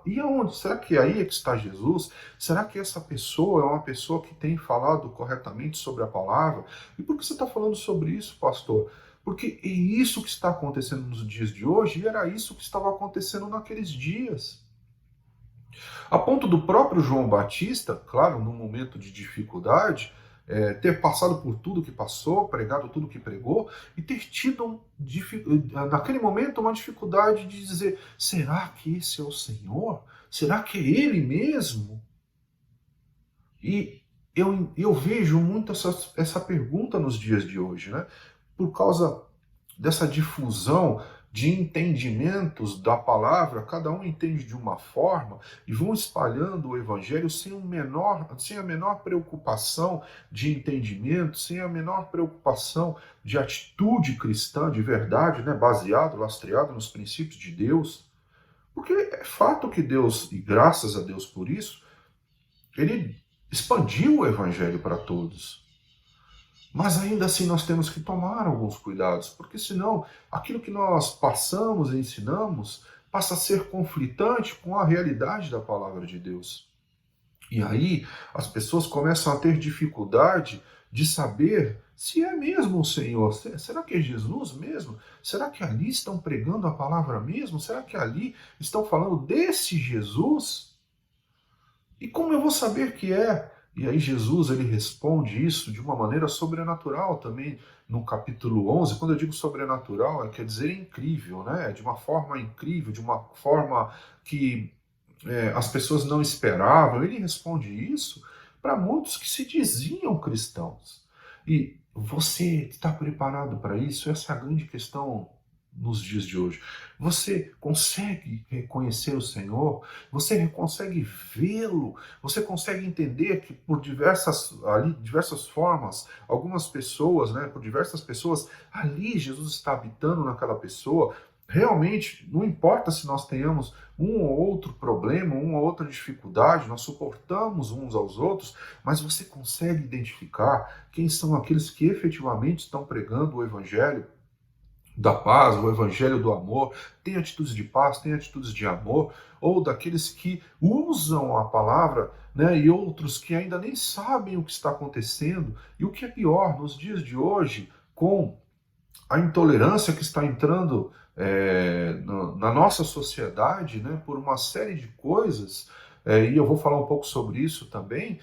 E aonde? Será que aí é que está Jesus? Será que essa pessoa é uma pessoa que tem falado corretamente sobre a palavra? E por que você está falando sobre isso, pastor? Porque é isso que está acontecendo nos dias de hoje e era isso que estava acontecendo naqueles dias. A ponto do próprio João Batista, claro, num momento de dificuldade, ter passado por tudo que passou, pregado tudo que pregou, e ter tido, naquele momento, uma dificuldade de dizer, será que esse é o Senhor? Será que é Ele mesmo? E eu vejo muito essa pergunta nos dias de hoje, né? Por causa dessa difusão de entendimentos da palavra, cada um entende de uma forma e vão espalhando o evangelho sem a menor preocupação de entendimento, sem a menor preocupação de atitude cristã, de verdade, né, baseado, lastreado nos princípios de Deus. Porque é fato que Deus, e graças a Deus por isso, Ele expandiu o evangelho para todos. Mas ainda assim nós temos que tomar alguns cuidados, porque senão aquilo que nós passamos e ensinamos passa a ser conflitante com a realidade da palavra de Deus. E aí as pessoas começam a ter dificuldade de saber se é mesmo o Senhor. Será que é Jesus mesmo? Será que ali estão pregando a palavra mesmo? Será que ali estão falando desse Jesus? E como eu vou saber que é? E aí Jesus ele responde isso de uma maneira sobrenatural também no capítulo 11. Quando eu digo sobrenatural, quer dizer incrível, né? De uma forma incrível, de uma forma que as pessoas não esperavam. Ele responde isso para muitos que se diziam cristãos. E você está preparado para isso? Essa é a grande questão nos dias de hoje. Você consegue reconhecer o Senhor? Você consegue vê-lo? Você consegue entender que por diversas formas, algumas pessoas, né, por diversas pessoas, ali Jesus está habitando naquela pessoa. Realmente, não importa se nós tenhamos um ou outro problema, uma ou outra dificuldade, nós suportamos uns aos outros, mas você consegue identificar quem são aqueles que efetivamente estão pregando o Evangelho da paz, o evangelho do amor, tem atitudes de paz, tem atitudes de amor, ou daqueles que usam a palavra, né, e outros que ainda nem sabem o que está acontecendo. E o que é pior, nos dias de hoje, com a intolerância que está entrando na nossa sociedade, né, por uma série de coisas, e eu vou falar um pouco sobre isso também,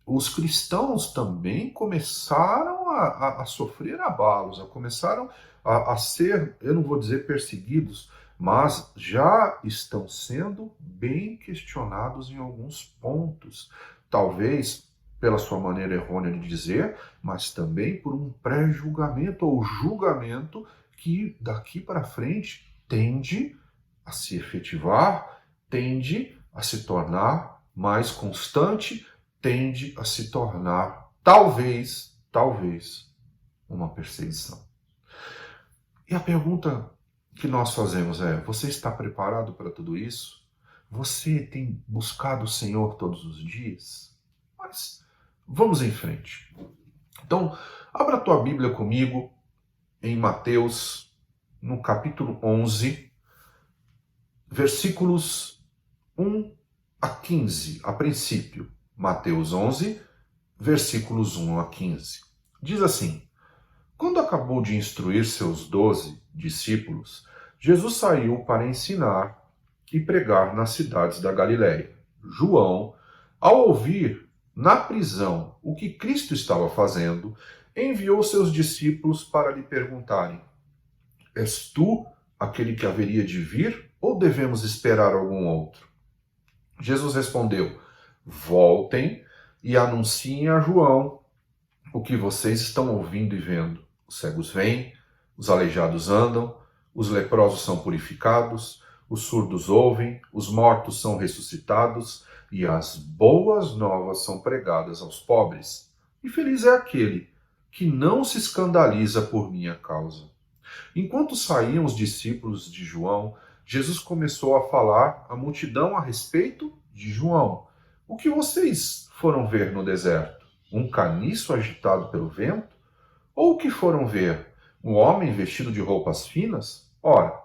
os cristãos também começaram a sofrer abalos, começaram a ser, eu não vou dizer perseguidos, mas já estão sendo bem questionados em alguns pontos. Talvez pela sua maneira errônea de dizer, mas também por um pré-julgamento ou julgamento que daqui para frente tende a se efetivar, tende a se tornar mais constante, tende a se tornar, talvez, uma perseguição. E a pergunta que nós fazemos é, você está preparado para tudo isso? Você tem buscado o Senhor todos os dias? Mas vamos em frente. Então, abra a tua Bíblia comigo em Mateus, no capítulo 11, versículos 1 a 15, a princípio. Mateus 11, versículos 1 a 15. Diz assim: quando acabou de instruir seus 12 discípulos, Jesus saiu para ensinar e pregar nas cidades da Galiléia. João, ao ouvir na prisão o que Cristo estava fazendo, enviou seus discípulos para lhe perguntarem: és tu aquele que haveria de vir, ou devemos esperar algum outro? Jesus respondeu: voltem e anunciem a João o que vocês estão ouvindo e vendo. Os cegos vêm, os aleijados andam, os leprosos são purificados, os surdos ouvem, os mortos são ressuscitados e as boas novas são pregadas aos pobres. E feliz é aquele que não se escandaliza por minha causa. Enquanto saíam os discípulos de João, Jesus começou a falar à multidão a respeito de João. O que vocês foram ver no deserto? Um caniço agitado pelo vento? Ou o que foram ver? Um homem vestido de roupas finas? Ora,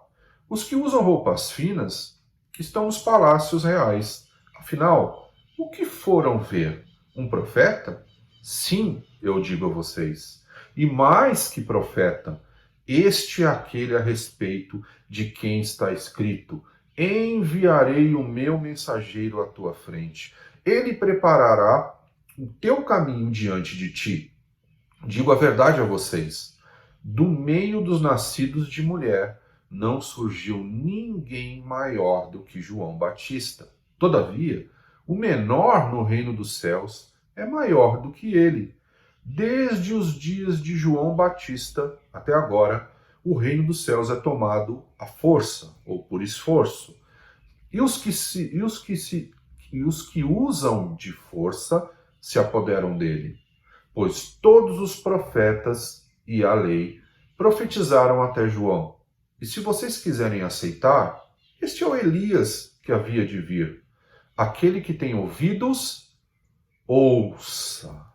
os que usam roupas finas estão nos palácios reais. Afinal, o que foram ver? Um profeta? Sim, eu digo a vocês. E mais que profeta, este é aquele a respeito de quem está escrito: enviarei o meu mensageiro à tua frente. Ele preparará o teu caminho diante de ti. Digo a verdade a vocês: do meio dos nascidos de mulher não surgiu ninguém maior do que João Batista. Todavia, o menor no reino dos céus é maior do que ele. Desde os dias de João Batista até agora, o reino dos céus é tomado à força, ou por esforço. E os que usam de força se apoderam dele. Pois todos os profetas e a lei profetizaram até João. E se vocês quiserem aceitar, este é o Elias que havia de vir. Aquele que tem ouvidos, ouça.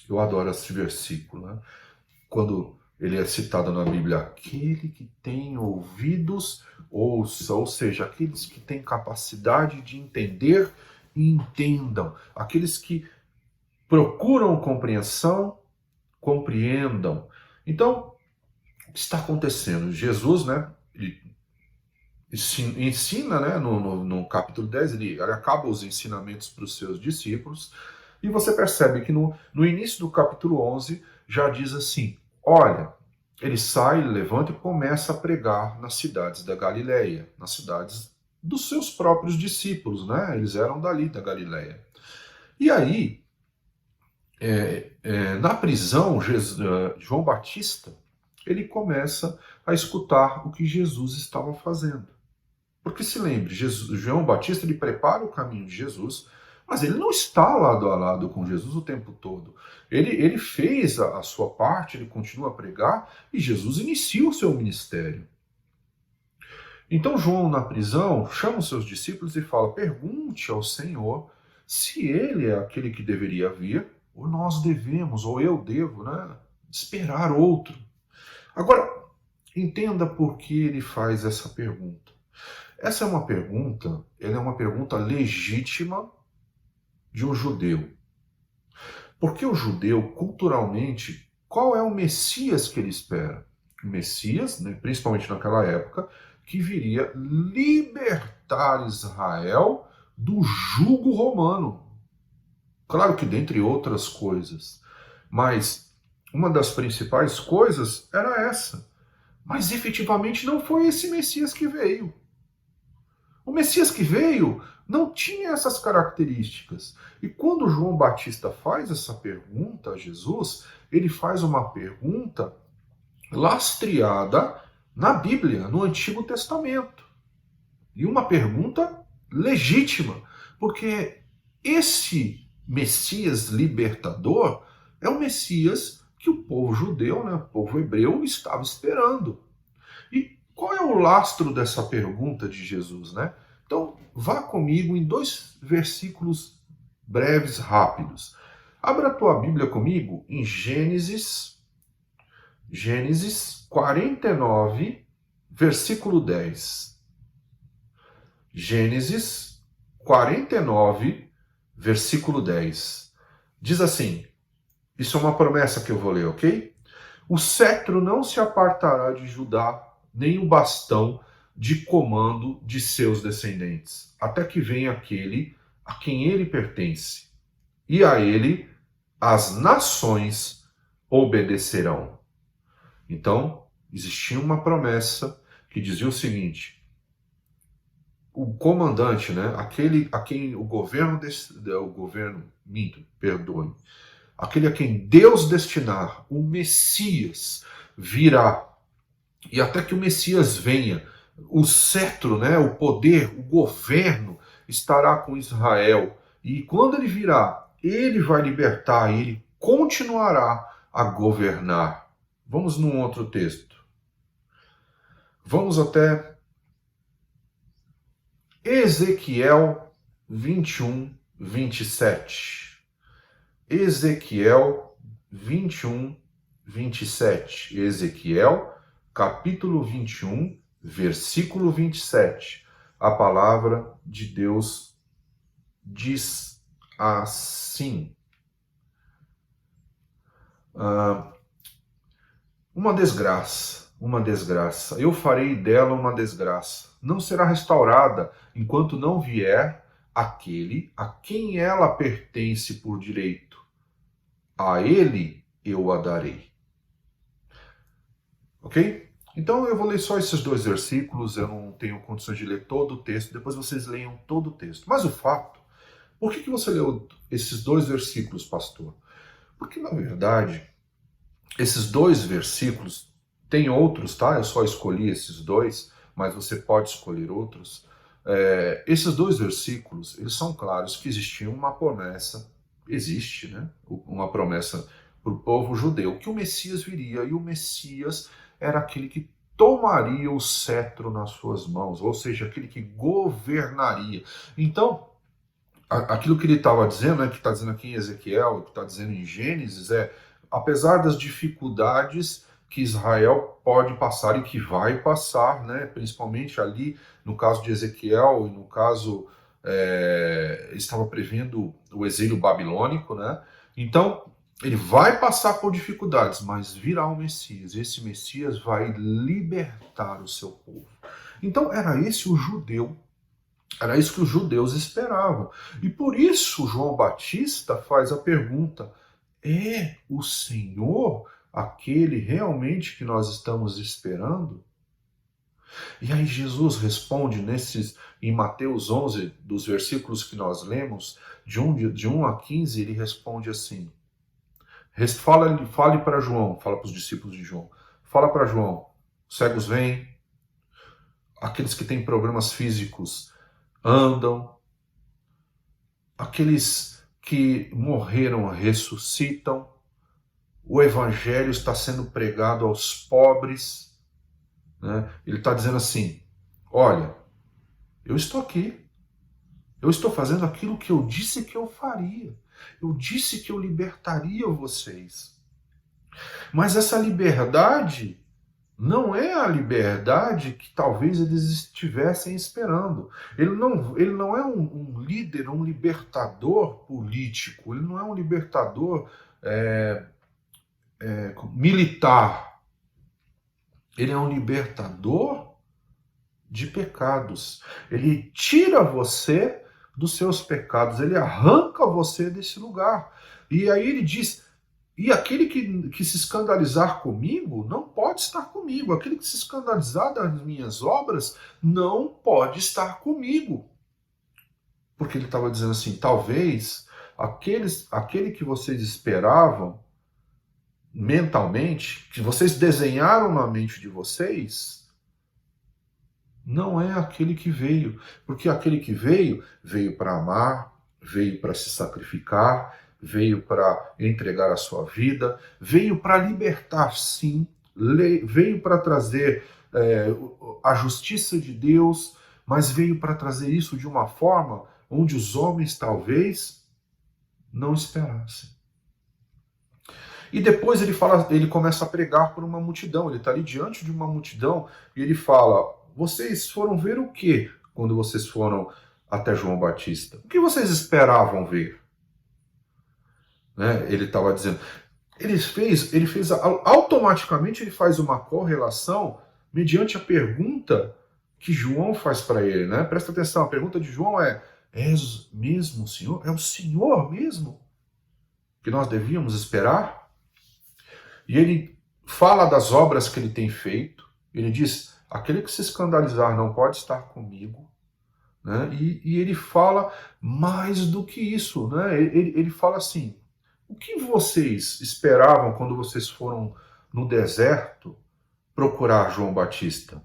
Eu adoro esse versículo, né? Quando ele é citado na Bíblia: aquele que tem ouvidos, ouça. Ou seja, aqueles que têm capacidade de entender, entendam. Aqueles que procuram compreensão, compreendam. Então, o que está acontecendo? Jesus, né, ele ensina, né, no capítulo 10, ele acaba os ensinamentos para os seus discípulos, e você percebe que no início do capítulo 11 já diz assim: olha, ele sai, levanta e começa a pregar nas cidades da Galileia, nas cidades dos seus próprios discípulos, né? Eles eram dali da Galileia. E aí, na prisão, João Batista, ele começa a escutar o que Jesus estava fazendo. Porque se lembre, João Batista, ele prepara o caminho de Jesus, mas ele não está lado a lado com Jesus o tempo todo. Ele fez a sua parte, ele continua a pregar, e Jesus inicia o seu ministério. Então João, na prisão, chama os seus discípulos e fala: pergunte ao Senhor se ele é aquele que deveria vir, ou nós devemos, ou eu devo, né, esperar outro. Agora, entenda por que ele faz essa pergunta. Essa é uma pergunta legítima de um judeu. Porque o judeu, culturalmente, qual é o Messias que ele espera? O Messias, né, principalmente naquela época, que viria libertar Israel do jugo romano. Claro que dentre outras coisas, mas uma das principais coisas era essa. Mas efetivamente não foi esse Messias que veio. O Messias que veio não tinha essas características. E quando João Batista faz essa pergunta a Jesus, ele faz uma pergunta lastreada na Bíblia, no Antigo Testamento. E uma pergunta legítima, porque esse Messias libertador é o Messias que o povo judeu, né, o povo hebreu, estava esperando. E qual é o lastro dessa pergunta de Jesus, né? Então, vá comigo em 2 versículos breves, rápidos. Abra a tua Bíblia comigo em Gênesis 49, versículo 10. Gênesis 49, versículo 10. Diz assim: Isso é uma promessa que eu vou ler, ok? O cetro não se apartará de Judá, nem o bastão de comando de seus descendentes, até que venha aquele a quem ele pertence, e a ele as nações obedecerão. Então, existia uma promessa que dizia o seguinte: o comandante, né, aquele a quem o governo, aquele a quem Deus destinar, o Messias virá. E até que o Messias venha, o cetro, né, o poder, o governo estará com Israel. E quando ele virá, ele vai libertar, ele continuará a governar. Vamos num outro texto. Vamos até Ezequiel 21, 27. Ezequiel 21, 27. Ezequiel, capítulo 21, versículo 27. A palavra de Deus diz assim: uma desgraça, eu farei dela uma desgraça, não será restaurada enquanto não vier aquele a quem ela pertence por direito, a ele eu a darei. Ok? Então eu vou ler só esses 2 versículos, eu não tenho condições de ler todo o texto, depois vocês leiam todo o texto. Mas o fato, por que você leu esses 2 versículos, pastor? Porque, na verdade, esses 2 versículos, tem outros, tá? Eu só escolhi esses 2, mas você pode escolher outros. Esses 2 versículos, eles são claros que existia uma promessa, existe, né? Uma promessa para o povo judeu, que o Messias viria, e o Messias era aquele que tomaria o cetro nas suas mãos, ou seja, aquele que governaria. Então, aquilo que ele estava dizendo, né, que está dizendo aqui em Ezequiel, que está dizendo em Gênesis, apesar das dificuldades que Israel pode passar e que vai passar, né, principalmente ali no caso de Ezequiel e no caso estava prevendo o exílio babilônico, né? Então ele vai passar por dificuldades, mas virá o Messias. Esse Messias vai libertar o seu povo. Então era esse o judeu. Era isso que os judeus esperavam. E por isso João Batista faz a pergunta: é o Senhor aquele realmente que nós estamos esperando? E aí Jesus responde em Mateus 11, dos versículos que nós lemos, de 1 a 15, ele responde assim: fale para João, fala para os discípulos de João, fala para João, cegos vêm, aqueles que têm problemas físicos andam, aqueles que morreram ressuscitam, o evangelho está sendo pregado aos pobres, né? Ele está dizendo assim: olha, eu estou aqui, eu estou fazendo aquilo que eu disse que eu faria, eu disse que eu libertaria vocês, mas essa liberdade não é a liberdade que talvez eles estivessem esperando. Ele não é um líder, um libertador político, ele não é um libertador militar. Ele é um libertador de pecados. Ele tira você dos seus pecados, ele arranca você desse lugar. E aí ele diz: e aquele que se escandalizar comigo não pode estar comigo. Aquele que se escandalizar das minhas obras não pode estar comigo. Porque ele estava dizendo assim: talvez aquele que vocês esperavam mentalmente, que vocês desenharam na mente de vocês, não é aquele que veio. Porque aquele que veio para amar, veio para se sacrificar, veio para entregar a sua vida, veio para libertar, sim, veio para trazer a justiça de Deus, mas veio para trazer isso de uma forma onde os homens talvez não esperassem. E depois ele começa a pregar por uma multidão, ele está ali diante de uma multidão e ele fala: vocês foram ver o quê quando vocês foram até João Batista? O que vocês esperavam ver? Né? Ele estava dizendo: Automaticamente ele faz uma correlação mediante a pergunta que João faz para ele, né? Presta atenção, a pergunta de João é: és mesmo o Senhor? É o Senhor mesmo que nós devíamos esperar? E ele fala das obras que ele tem feito. Ele diz: aquele que se escandalizar não pode estar comigo. Né? E ele fala mais do que isso. Né? Ele fala assim: o que vocês esperavam quando vocês foram no deserto procurar João Batista?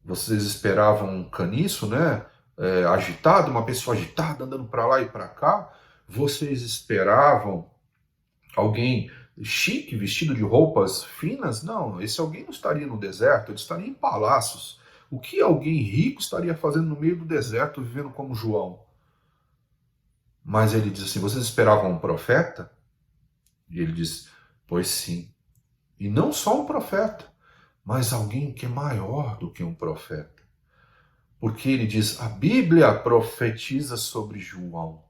Vocês esperavam um caniço, né? Agitado, uma pessoa agitada andando para lá e para cá? Vocês esperavam alguém chique, vestido de roupas finas? Não, esse alguém não estaria no deserto, ele estaria em palácios. O que alguém rico estaria fazendo no meio do deserto, vivendo como João? Mas ele diz assim: vocês esperavam um profeta? E ele diz: pois sim. E não só um profeta, mas alguém que é maior do que um profeta. Porque ele diz: a Bíblia profetiza sobre João.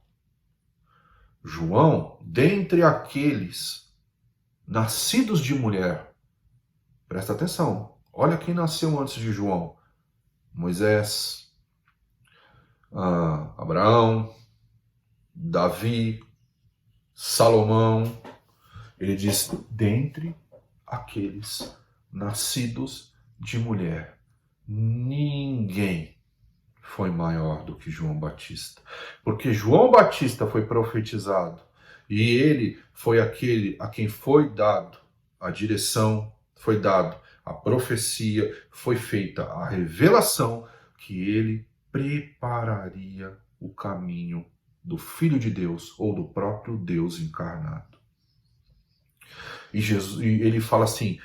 João, dentre aqueles nascidos de mulher, presta atenção, olha quem nasceu antes de João: Moisés, Abraão, Davi, Salomão. Ele diz: dentre aqueles nascidos de mulher, ninguém foi maior do que João Batista. Porque João Batista foi profetizado e ele foi aquele a quem foi dado a direção, foi dado a profecia, foi feita a revelação que ele prepararia o caminho do Filho de Deus ou do próprio Deus encarnado. E ele fala assim: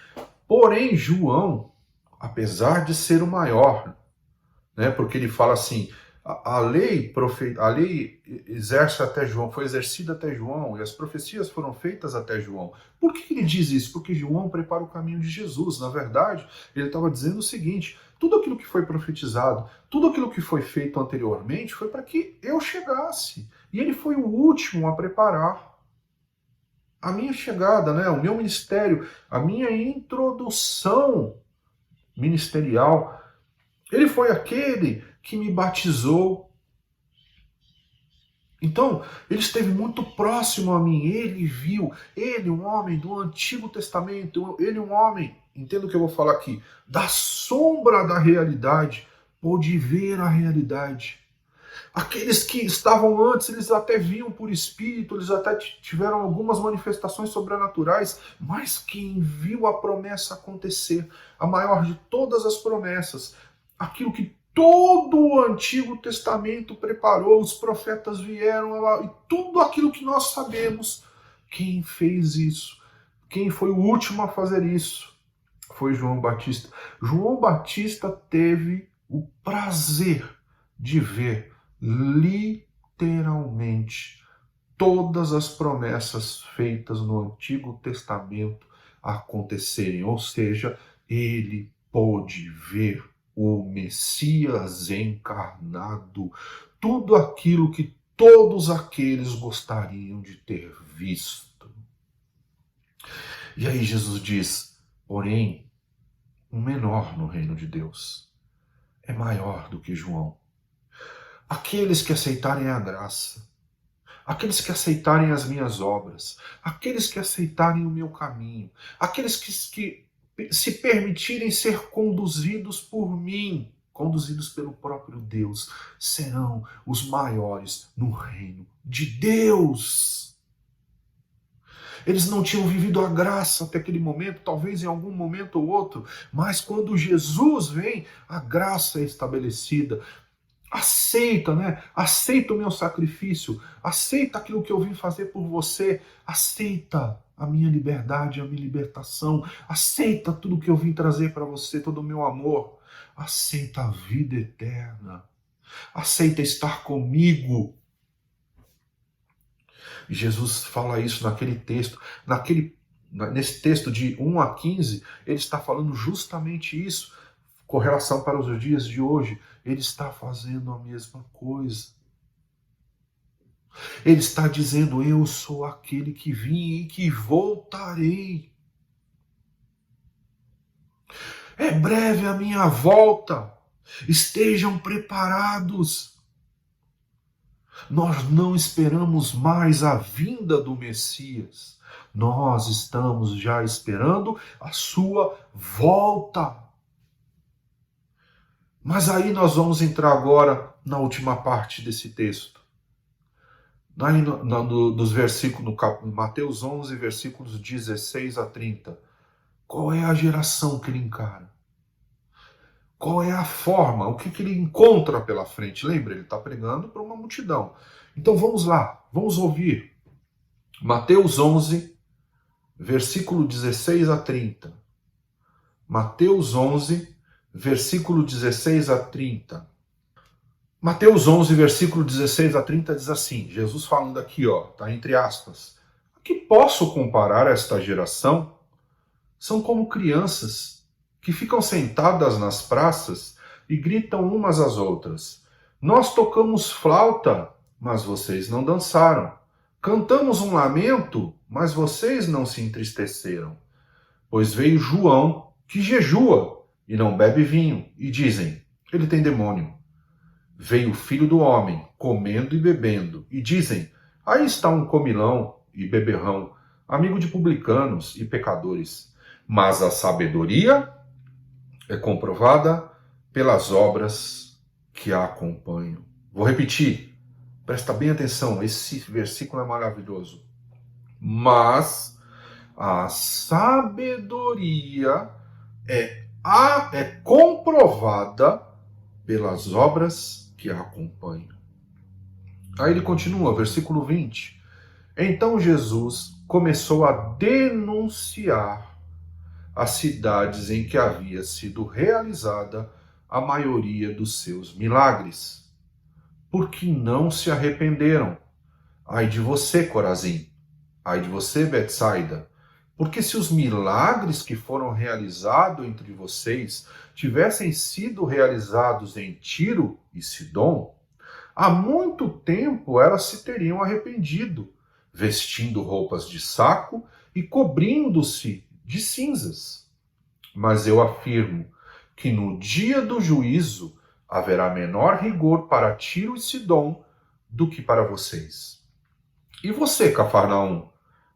porém João, apesar de ser o maior, né, porque ele fala assim, a lei exerce até João, foi exercida até João, e as profecias foram feitas até João. Por que ele diz isso? Porque João prepara o caminho de Jesus. Na verdade, ele estava dizendo o seguinte: tudo aquilo que foi profetizado, tudo aquilo que foi feito anteriormente foi para que eu chegasse. E ele foi o último a preparar a minha chegada, né, o meu ministério, a minha introdução ministerial. Ele foi aquele que me batizou. Então, ele esteve muito próximo a mim. Ele viu, ele, um homem do Antigo Testamento, ele, um homem, entenda o que eu vou falar aqui, da sombra da realidade, pôde ver a realidade. Aqueles que estavam antes, eles até viam por espírito, eles até tiveram algumas manifestações sobrenaturais, mas quem viu a promessa acontecer, a maior de todas as promessas, aquilo que todo o Antigo Testamento preparou, os profetas vieram, e tudo aquilo que nós sabemos, quem fez isso, quem foi o último a fazer isso, foi João Batista. João Batista teve o prazer de ver literalmente todas as promessas feitas no Antigo Testamento acontecerem, ou seja, ele pôde ver o Messias encarnado, tudo aquilo que todos aqueles gostariam de ter visto. E aí Jesus diz: porém, o menor no reino de Deus é maior do que João. Aqueles que aceitarem a graça, aqueles que aceitarem as minhas obras, aqueles que aceitarem o meu caminho, aqueles que se permitirem ser conduzidos por mim, conduzidos pelo próprio Deus, serão os maiores no reino de Deus. Eles não tinham vivido a graça até aquele momento, talvez em algum momento ou outro, mas quando Jesus vem, a graça é estabelecida. Aceita, né? Aceita o meu sacrifício, aceita aquilo que eu vim fazer por você, aceita a minha liberdade, a minha libertação, aceita tudo que eu vim trazer para você, todo o meu amor, aceita a vida eterna, aceita estar comigo. E Jesus fala isso naquele texto, nesse texto de 1 a 15, ele está falando justamente isso, com relação para os dias de hoje. Ele está fazendo a mesma coisa. Ele está dizendo: eu sou aquele que vim e que voltarei. É breve a minha volta. Estejam preparados. Nós não esperamos mais a vinda do Messias. Nós estamos já esperando a sua volta. Mas aí nós vamos entrar agora na última parte desse texto. Aí dos versículos, no Mateus 11, versículos 16 a 30. Qual é a geração que ele encara? Qual é a forma? O que ele encontra pela frente? Lembra, ele está pregando para uma multidão. Então vamos lá, vamos ouvir. Mateus 11, versículo 16 a 30. Mateus 11, versículo 16 a 30. Mateus 11, versículo 16 a 30 diz assim, Jesus falando aqui, tá entre aspas. A que posso comparar esta geração? São como crianças que ficam sentadas nas praças e gritam umas às outras. Nós tocamos flauta, mas vocês não dançaram. Cantamos um lamento, mas vocês não se entristeceram. Pois veio João, que jejua e não bebe vinho, e dizem, ele tem demônio. Veio o Filho do Homem, comendo e bebendo, e dizem, aí está um comilão e beberrão, amigo de publicanos e pecadores. Mas a sabedoria é comprovada pelas obras que a acompanham. Vou repetir, presta bem atenção, esse versículo é maravilhoso. Mas a sabedoria é comprovada pelas obras que a acompanham. Aí ele continua, versículo 20. Então Jesus começou a denunciar as cidades em que havia sido realizada a maioria dos seus milagres, porque não se arrependeram. Ai de você, Corazim! Ai de você, Betsaida! Porque se os milagres que foram realizados entre vocês tivessem sido realizados em Tiro e Sidom, há muito tempo elas se teriam arrependido, vestindo roupas de saco e cobrindo-se de cinzas. Mas eu afirmo que no dia do juízo haverá menor rigor para Tiro e Sidom do que para vocês. E você, Cafarnaum,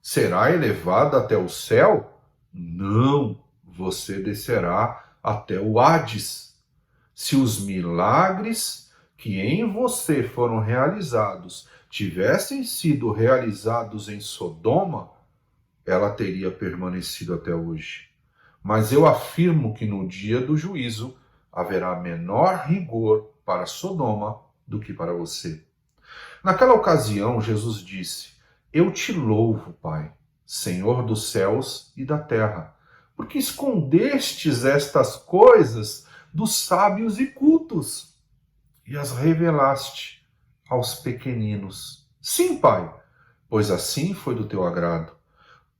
será elevada até o céu? Não, você descerá até o Hades. Se os milagres que em você foram realizados tivessem sido realizados em Sodoma, ela teria permanecido até hoje. Mas eu afirmo que no dia do juízo haverá menor rigor para Sodoma do que para você. Naquela ocasião, Jesus disse, eu te louvo, Pai, Senhor dos céus e da terra, porque escondestes estas coisas dos sábios e cultos e as revelaste aos pequeninos. Sim, Pai, pois assim foi do teu agrado.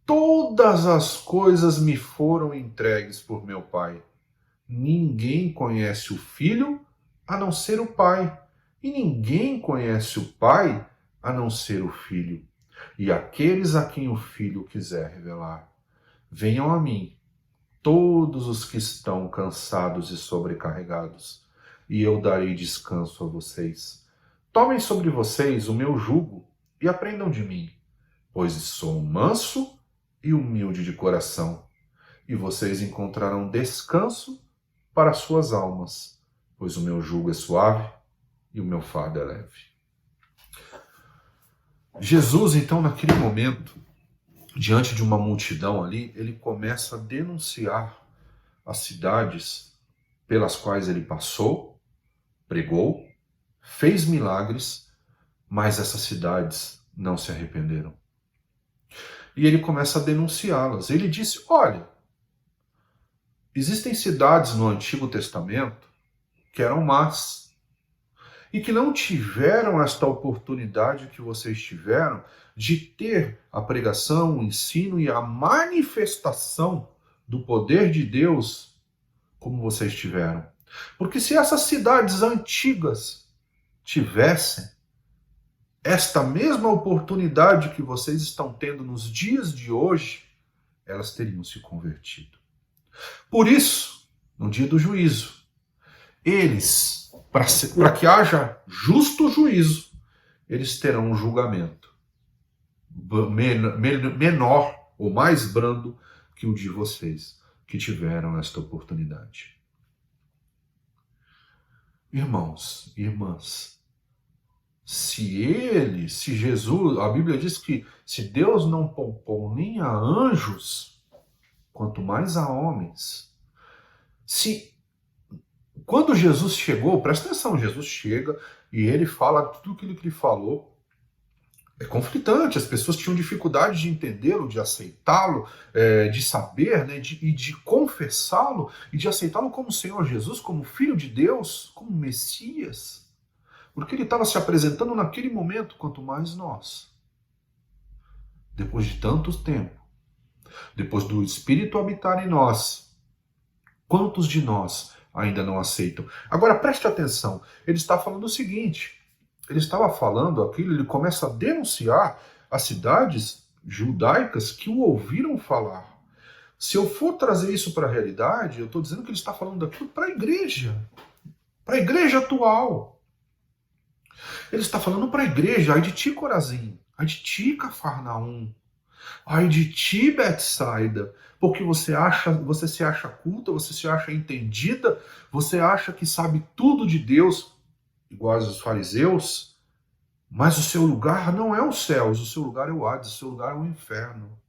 Todas as coisas me foram entregues por meu Pai. Ninguém conhece o Filho a não ser o Pai, e ninguém conhece o Pai a não ser o Filho, e aqueles a quem o Filho quiser revelar. Venham a mim, todos os que estão cansados e sobrecarregados, e eu darei descanso a vocês. Tomem sobre vocês o meu jugo e aprendam de mim, pois sou manso e humilde de coração, e vocês encontrarão descanso para suas almas, pois o meu jugo é suave e o meu fardo é leve. Jesus, então, naquele momento, diante de uma multidão ali, ele começa a denunciar as cidades pelas quais ele passou, pregou, fez milagres, mas essas cidades não se arrependeram. E ele começa a denunciá-las. Ele disse, olha, existem cidades no Antigo Testamento que eram más e que não tiveram esta oportunidade que vocês tiveram de ter a pregação, o ensino e a manifestação do poder de Deus como vocês tiveram. Porque se essas cidades antigas tivessem, esta mesma oportunidade que vocês estão tendo nos dias de hoje, elas teriam se convertido. Por isso, no dia do juízo, eles, para que haja justo juízo, eles terão um julgamento menor ou mais brando que o de vocês, que tiveram esta oportunidade. Irmãos, irmãs, se Jesus, a Bíblia diz que se Deus não poupou nem a anjos, quanto mais a homens. Quando Jesus chegou, presta atenção, Jesus chega e ele fala tudo aquilo que ele falou. É conflitante, as pessoas tinham dificuldade de entendê-lo, de aceitá-lo, de saber, né, e de confessá-lo, e de aceitá-lo como Senhor Jesus, como Filho de Deus, como Messias. Porque ele estava se apresentando naquele momento, quanto mais nós. Depois de tanto tempo, depois do Espírito habitar em nós, quantos de nós ainda não aceitam? Agora preste atenção, ele está falando o seguinte, ele estava falando aquilo, ele começa a denunciar as cidades judaicas que o ouviram falar. Se eu for trazer isso para a realidade, eu estou dizendo que ele está falando daquilo para a igreja atual. Ele está falando para a igreja, ai de ti, Corazim, ai de ti, Cafarnaum, ai de ti, Betsaida, porque você se acha culta, você se acha entendida, você acha que sabe tudo de Deus, iguais aos fariseus, mas o seu lugar não é os céus, o seu lugar é o Hades, o seu lugar é o inferno.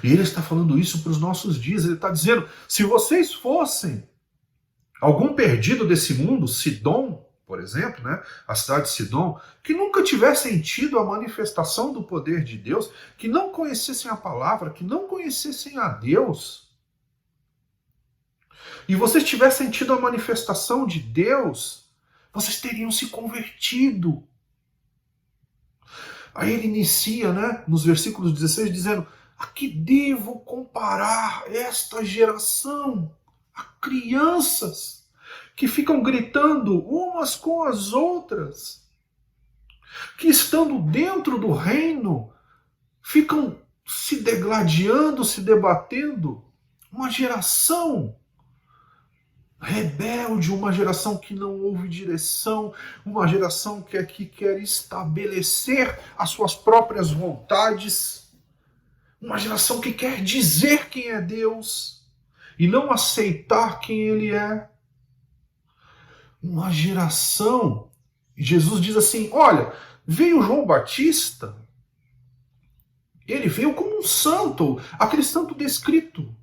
E ele está falando isso para os nossos dias, ele está dizendo, se vocês fossem algum perdido desse mundo, Sidom, por exemplo, né, a cidade de Sidom, que nunca tivessem tido a manifestação do poder de Deus, que não conhecessem a palavra, que não conhecessem a Deus, e vocês tivessem tido a manifestação de Deus, vocês teriam se convertido. Aí ele inicia, né, nos versículos 16, dizendo, a que devo comparar esta geração? A crianças que ficam gritando umas com as outras, que estando dentro do reino, ficam se degladiando, se debatendo. Uma geração rebelde, uma geração que não ouve direção, uma geração que quer estabelecer as suas próprias vontades, uma geração que quer dizer quem é Deus e não aceitar quem Ele é. Uma geração, e Jesus diz assim, olha, veio João Batista, ele veio como um santo, aquele santo descrito,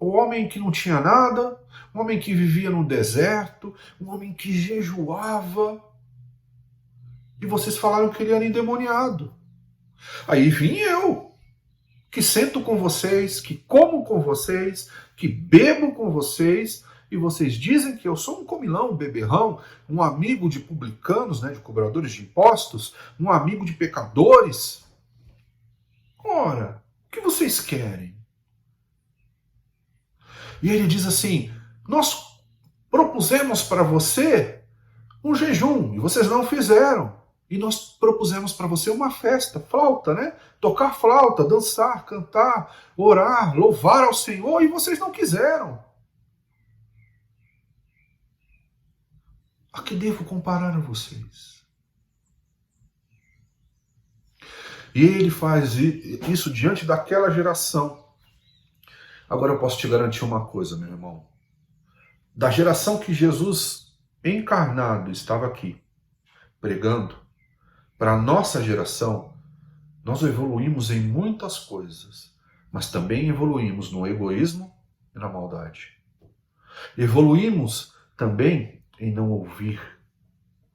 o homem que não tinha nada, um homem que vivia no deserto, um homem que jejuava, e vocês falaram que ele era endemoniado. Aí vim eu, que sento com vocês, que como com vocês, que bebo com vocês, e vocês dizem que eu sou um comilão, um beberrão, um amigo de publicanos, né, de cobradores de impostos, um amigo de pecadores. Ora, o que vocês querem? E ele diz assim, nós propusemos para você um jejum, e vocês não fizeram. E nós propusemos para você uma festa, flauta, né? Tocar flauta, dançar, cantar, orar, louvar ao Senhor, e vocês não quiseram. A que devo comparar a vocês? E ele faz isso diante daquela geração. Agora eu posso te garantir uma coisa, meu irmão. Da geração que Jesus encarnado estava aqui, pregando, para a nossa geração, nós evoluímos em muitas coisas, mas também evoluímos no egoísmo e na maldade. Evoluímos também em não ouvir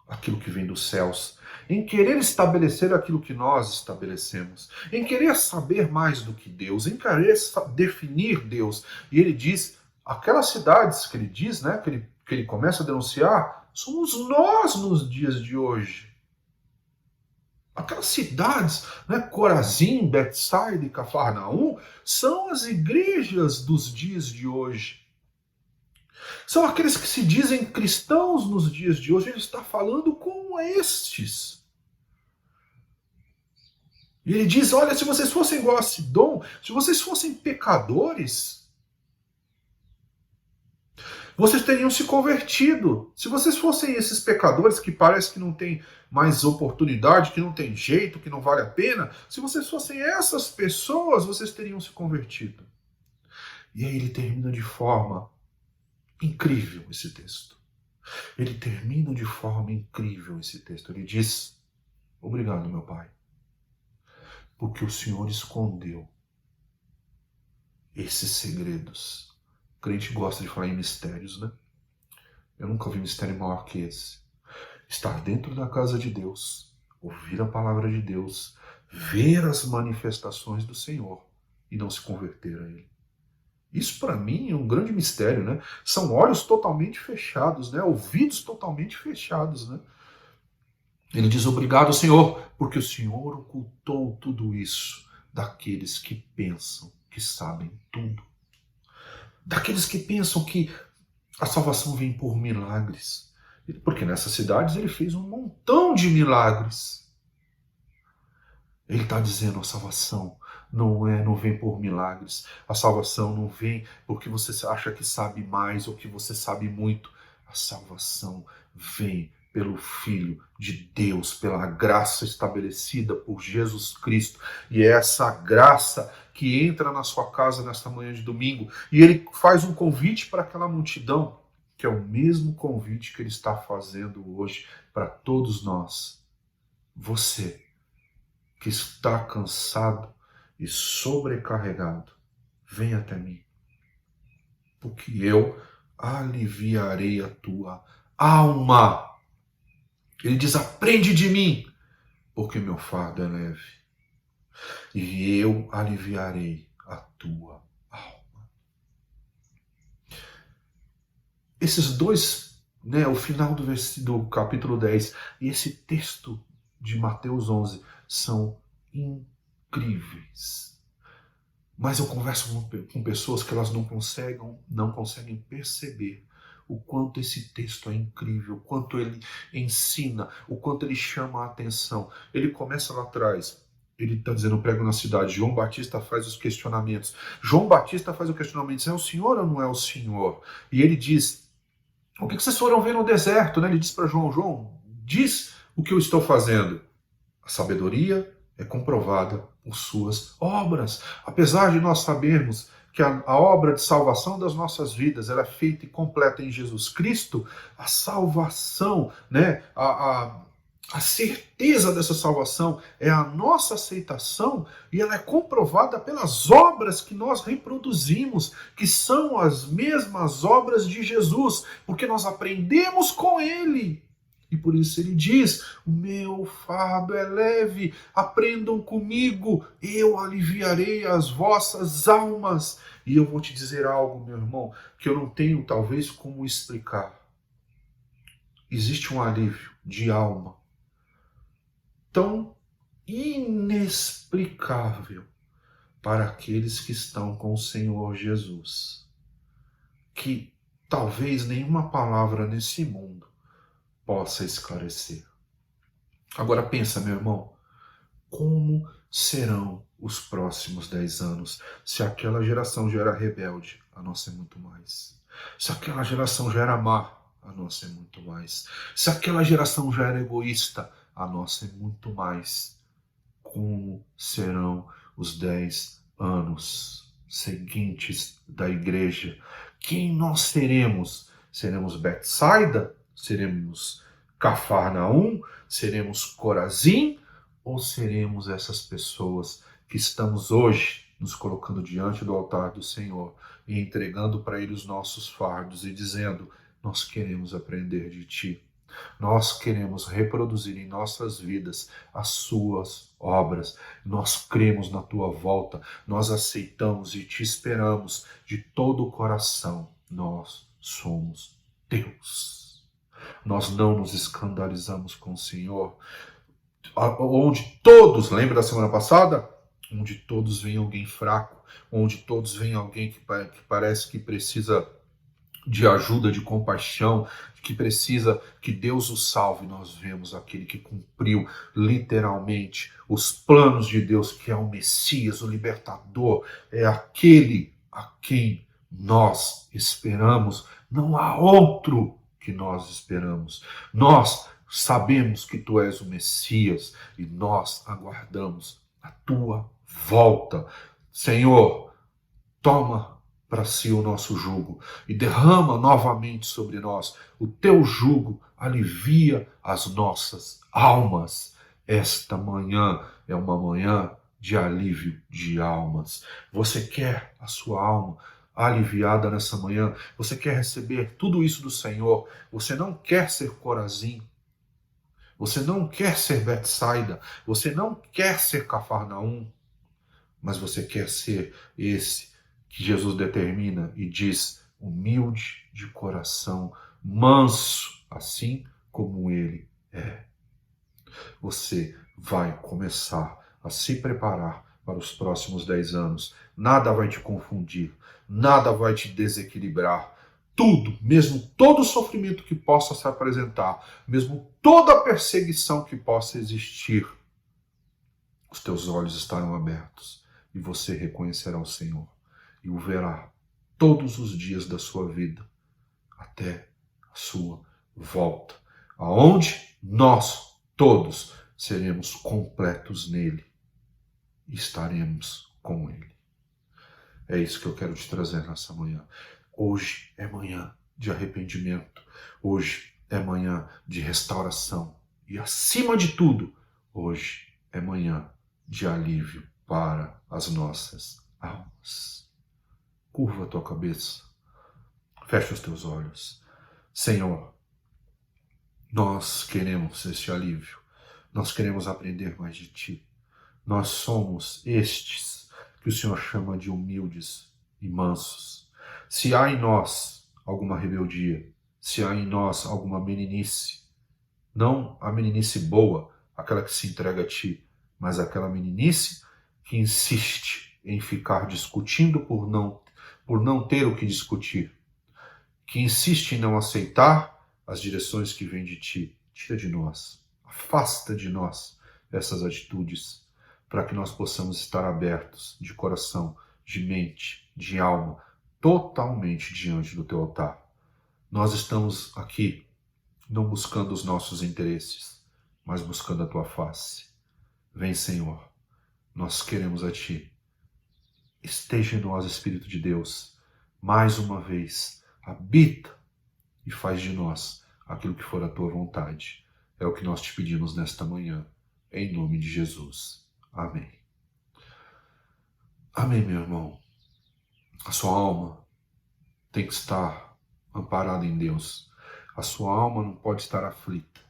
aquilo que vem dos céus, em querer estabelecer aquilo que nós estabelecemos, em querer saber mais do que Deus, em querer definir Deus. E ele diz, aquelas cidades que ele diz, né, que ele começa a denunciar, somos nós nos dias de hoje. Aquelas cidades, né, Corazim, Betsaida e Cafarnaum, são as igrejas dos dias de hoje. São aqueles que se dizem cristãos nos dias de hoje. Ele está falando com como estes. E ele diz, olha, se vocês fossem igual a Sidom, se vocês fossem pecadores, vocês teriam se convertido. Se vocês fossem esses pecadores que parece que não tem mais oportunidade, que não tem jeito, que não vale a pena, se vocês fossem essas pessoas, vocês teriam se convertido. E aí ele termina de forma incrível esse texto. Ele termina de forma incrível esse texto. Ele diz, obrigado, meu Pai, porque o Senhor escondeu esses segredos. O crente gosta de falar em mistérios, né? Eu nunca vi mistério maior que esse. Estar dentro da casa de Deus, ouvir a palavra de Deus, ver as manifestações do Senhor e não se converter a Ele. Isso para mim é um grande mistério, né? São olhos totalmente fechados, né? Ouvidos totalmente fechados, né? Ele diz, obrigado, Senhor, porque o Senhor ocultou tudo isso daqueles que pensam que sabem tudo. Daqueles que pensam que a salvação vem por milagres. Porque nessas cidades ele fez um montão de milagres. Ele está dizendo, a salvação não vem por milagres. A salvação não vem porque você acha que sabe mais ou que você sabe muito. A salvação vem pelo Filho de Deus, pela graça estabelecida por Jesus Cristo. E é essa graça que entra na sua casa nesta manhã de domingo. E ele faz um convite para aquela multidão, que é o mesmo convite que ele está fazendo hoje para todos nós. Você que está cansado e sobrecarregado, vem até mim, porque eu aliviarei a tua alma. Ele diz, aprende de mim, porque meu fardo é leve, e eu aliviarei a tua alma. Esses dois, o final do capítulo 10 e esse texto de Mateus 11 são incríveis. Mas eu converso com pessoas que elas não conseguem perceber o quanto esse texto é incrível, o quanto ele ensina, o quanto ele chama a atenção. Ele começa lá atrás, ele está dizendo, eu prego na cidade, João Batista faz os questionamentos. João Batista faz o questionamento, é o Senhor ou não é o Senhor? E ele diz, o que vocês foram ver no deserto? Ele diz para João, diz o que eu estou fazendo. A sabedoria é comprovada por suas obras. Apesar de nós sabermos que a obra de salvação das nossas vidas ela é feita e completa em Jesus Cristo, a salvação, a certeza dessa salvação é a nossa aceitação e ela é comprovada pelas obras que nós reproduzimos, que são as mesmas obras de Jesus, porque nós aprendemos com Ele. E por isso ele diz, o meu fardo é leve, aprendam comigo, eu aliviarei as vossas almas. E eu vou te dizer algo, meu irmão, que eu não tenho talvez como explicar. Existe um alívio de alma tão inexplicável para aqueles que estão com o Senhor Jesus, que talvez nenhuma palavra nesse mundo possa esclarecer. Agora pensa, meu irmão, como serão os próximos 10 anos? Se aquela geração já era rebelde, a nossa é muito mais. Se aquela geração já era má, a nossa é muito mais. Se aquela geração já era egoísta, a nossa é muito mais. Como serão os 10 anos seguintes da igreja? Quem nós seremos? Seremos Betsaida? Seremos Cafarnaum? Seremos Corazim? Ou seremos essas pessoas que estamos hoje nos colocando diante do altar do Senhor e entregando para Ele os nossos fardos e dizendo, nós queremos aprender de Ti. Nós queremos reproduzir em nossas vidas as Suas obras. Nós cremos na Tua volta. Nós aceitamos e Te esperamos de todo o coração. Nós somos Deus. Nós não nos escandalizamos com o Senhor. Onde todos, lembra da semana passada? Onde todos veem alguém fraco, onde todos veem alguém que parece que precisa de ajuda, de compaixão, que precisa que Deus o salve, nós vemos aquele que cumpriu literalmente os planos de Deus, que é o Messias, o libertador, é aquele a quem nós esperamos. Não há outro que nós esperamos. Nós sabemos que tu és o Messias e nós aguardamos a tua volta. Senhor, toma para si o nosso jugo e derrama novamente sobre nós. O teu jugo alivia as nossas almas. Esta manhã é uma manhã de alívio de almas. Você quer a sua alma aliviada nessa manhã? Você quer receber tudo isso do Senhor? Você não quer ser Corazim? Você não quer ser Betsaida? Você não quer ser Cafarnaum? Mas você quer ser esse que Jesus determina e diz, humilde de coração, manso, assim como ele é. Você vai começar a se preparar para os próximos 10 anos. Nada vai te confundir, nada vai te desequilibrar. Tudo, mesmo todo o sofrimento que possa se apresentar, mesmo toda a perseguição que possa existir, os teus olhos estarão abertos e você reconhecerá o Senhor e o verá todos os dias da sua vida até a sua volta, aonde nós todos seremos completos nele e estaremos com ele. É isso que eu quero te trazer nessa manhã. Hoje é manhã de arrependimento, hoje é manhã de restauração e, acima de tudo, hoje é manhã de alívio para as nossas almas. Curva a tua cabeça, fecha os teus olhos. Senhor, nós queremos este alívio, nós queremos aprender mais de Ti. Nós somos estes que o Senhor chama de humildes e mansos. Se há em nós alguma rebeldia, se há em nós alguma meninice, não a meninice boa, aquela que se entrega a Ti, mas aquela meninice que insiste em ficar discutindo por não ter o que discutir, que insiste em não aceitar as direções que vêm de Ti. Tira de nós, afasta de nós essas atitudes, para que nós possamos estar abertos de coração, de mente, de alma, totalmente diante do Teu altar. Nós estamos aqui não buscando os nossos interesses, mas buscando a Tua face. Vem, Senhor, nós queremos a Ti. Esteja em nós, Espírito de Deus, mais uma vez, habita e faz de nós aquilo que for a Tua vontade. É o que nós te pedimos nesta manhã, em nome de Jesus. Amém. Amém, meu irmão. A sua alma tem que estar amparada em Deus. A sua alma não pode estar aflita,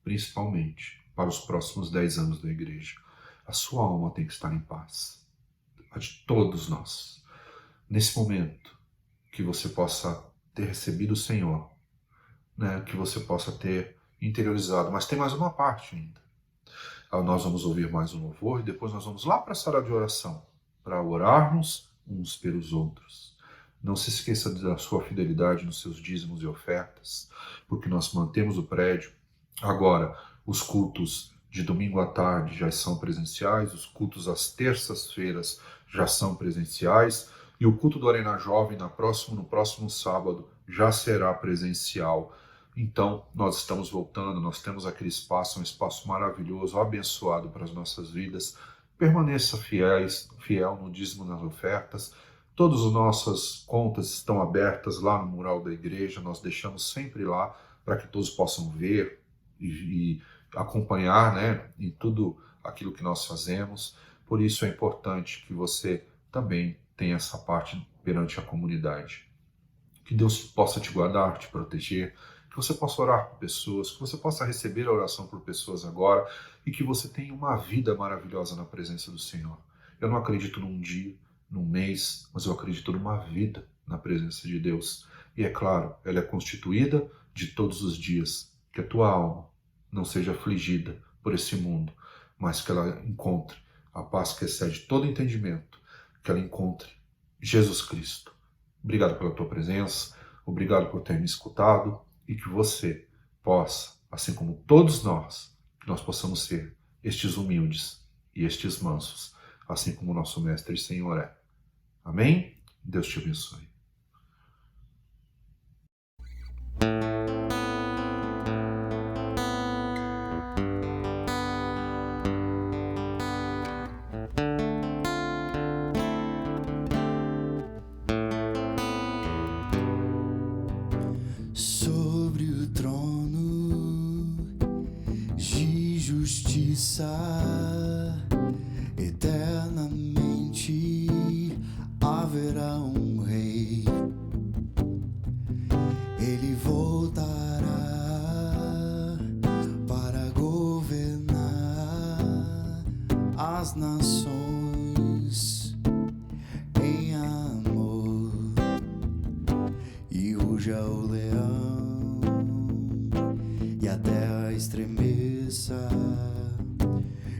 principalmente para os próximos 10 anos da igreja. A sua alma tem que estar em paz. A de todos nós. Nesse momento, que você possa ter recebido o Senhor, né? Que você possa ter interiorizado. Mas tem mais uma parte ainda. Nós vamos ouvir mais um louvor e depois nós vamos lá para a sala de oração, para orarmos uns pelos outros. Não se esqueça da sua fidelidade nos seus dízimos e ofertas, porque nós mantemos o prédio. Agora, os cultos de domingo à tarde já são presenciais, os cultos às terças-feiras já são presenciais, e o culto do Arena Jovem no próximo sábado já será presencial. Então, nós estamos voltando, nós temos aquele espaço, um espaço maravilhoso, abençoado para as nossas vidas. Permaneça fiel no dízimo, nas ofertas. Todas as nossas contas estão abertas lá no mural da igreja, nós deixamos sempre lá para que todos possam ver e acompanhar, né, em tudo aquilo que nós fazemos. Por isso é importante que você também tenha essa parte perante a comunidade. Que Deus possa te guardar, te proteger, que você possa orar por pessoas, que você possa receber a oração por pessoas agora e que você tenha uma vida maravilhosa na presença do Senhor. Eu não acredito num dia, num mês, mas eu acredito numa vida na presença de Deus. E é claro, ela é constituída de todos os dias. Que a tua alma não seja afligida por esse mundo, mas que ela encontre a paz que excede todo entendimento, que ela encontre Jesus Cristo. Obrigado pela tua presença. Obrigado por ter me escutado e que você possa, assim como todos nós possamos ser estes humildes e estes mansos, assim como nosso Mestre e Senhor é. Amém? Deus te abençoe. Sobre o trono de justiça, eternamente haverá um rei. Ele voltará para governar as nações em amor. E ruja o leão e a terra estremeça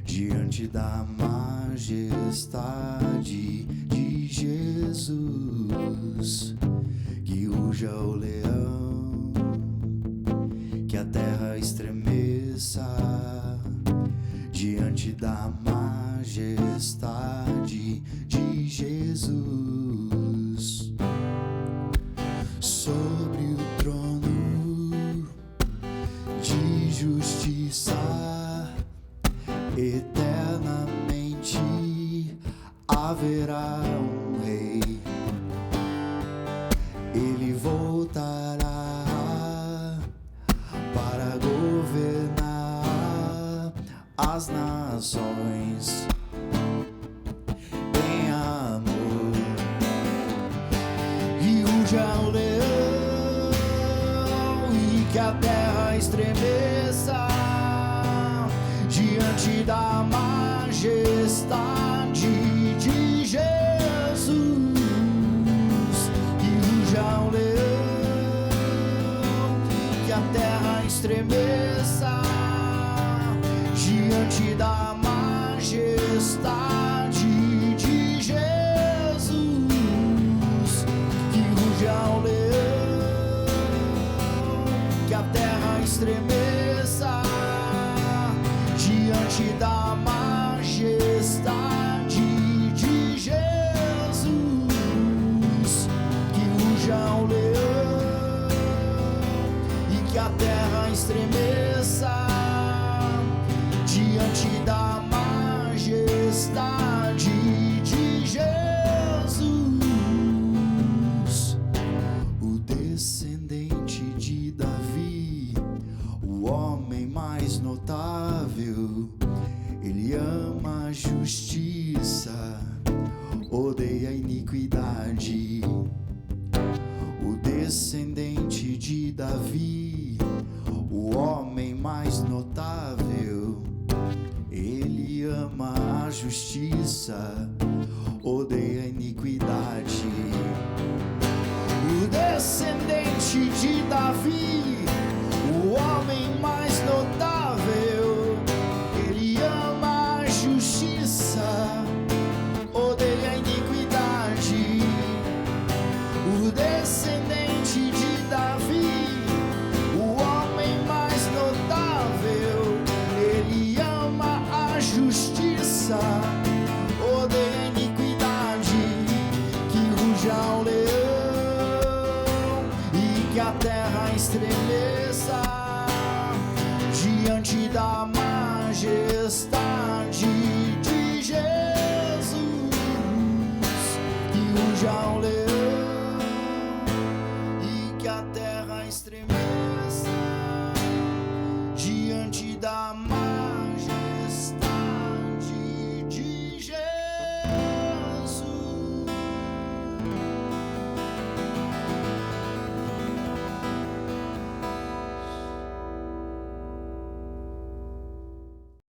diante da majestade de Jesus. Que ruja o leão, que a terra estremeça diante da majestade de Jesus. Sobre o trono de justiça, eternamente haverá um rei. Ele voltará para governar as nações em amor. E ruja o leão e que a terra estremeça diante da majestade de Jesus. E ruja o leão, que a terra estremeça diante da majestade de Jesus. Que ruja o leão, que a terra estremeça diante da majestade de Jesus. Que ruja o leão e que a terra estremeça diante da majestade de Jesus. O descendente de Davi, o homem mais notável, ele ama a justiça, odeia a iniquidade. O descendente de Davi, o homem mais notável, ele ama a justiça, odeia a iniquidade. O descendente de Davi, o homem mais notável, ele ama a justiça, odeia a iniquidade. O descendente de Davi, o homem mais notável, ele ama a justiça, odeia a iniquidade. Que ruja o leão e que a terra estremeça diante da majestade de Jesus. Que ruja o leão e que a terra estremeça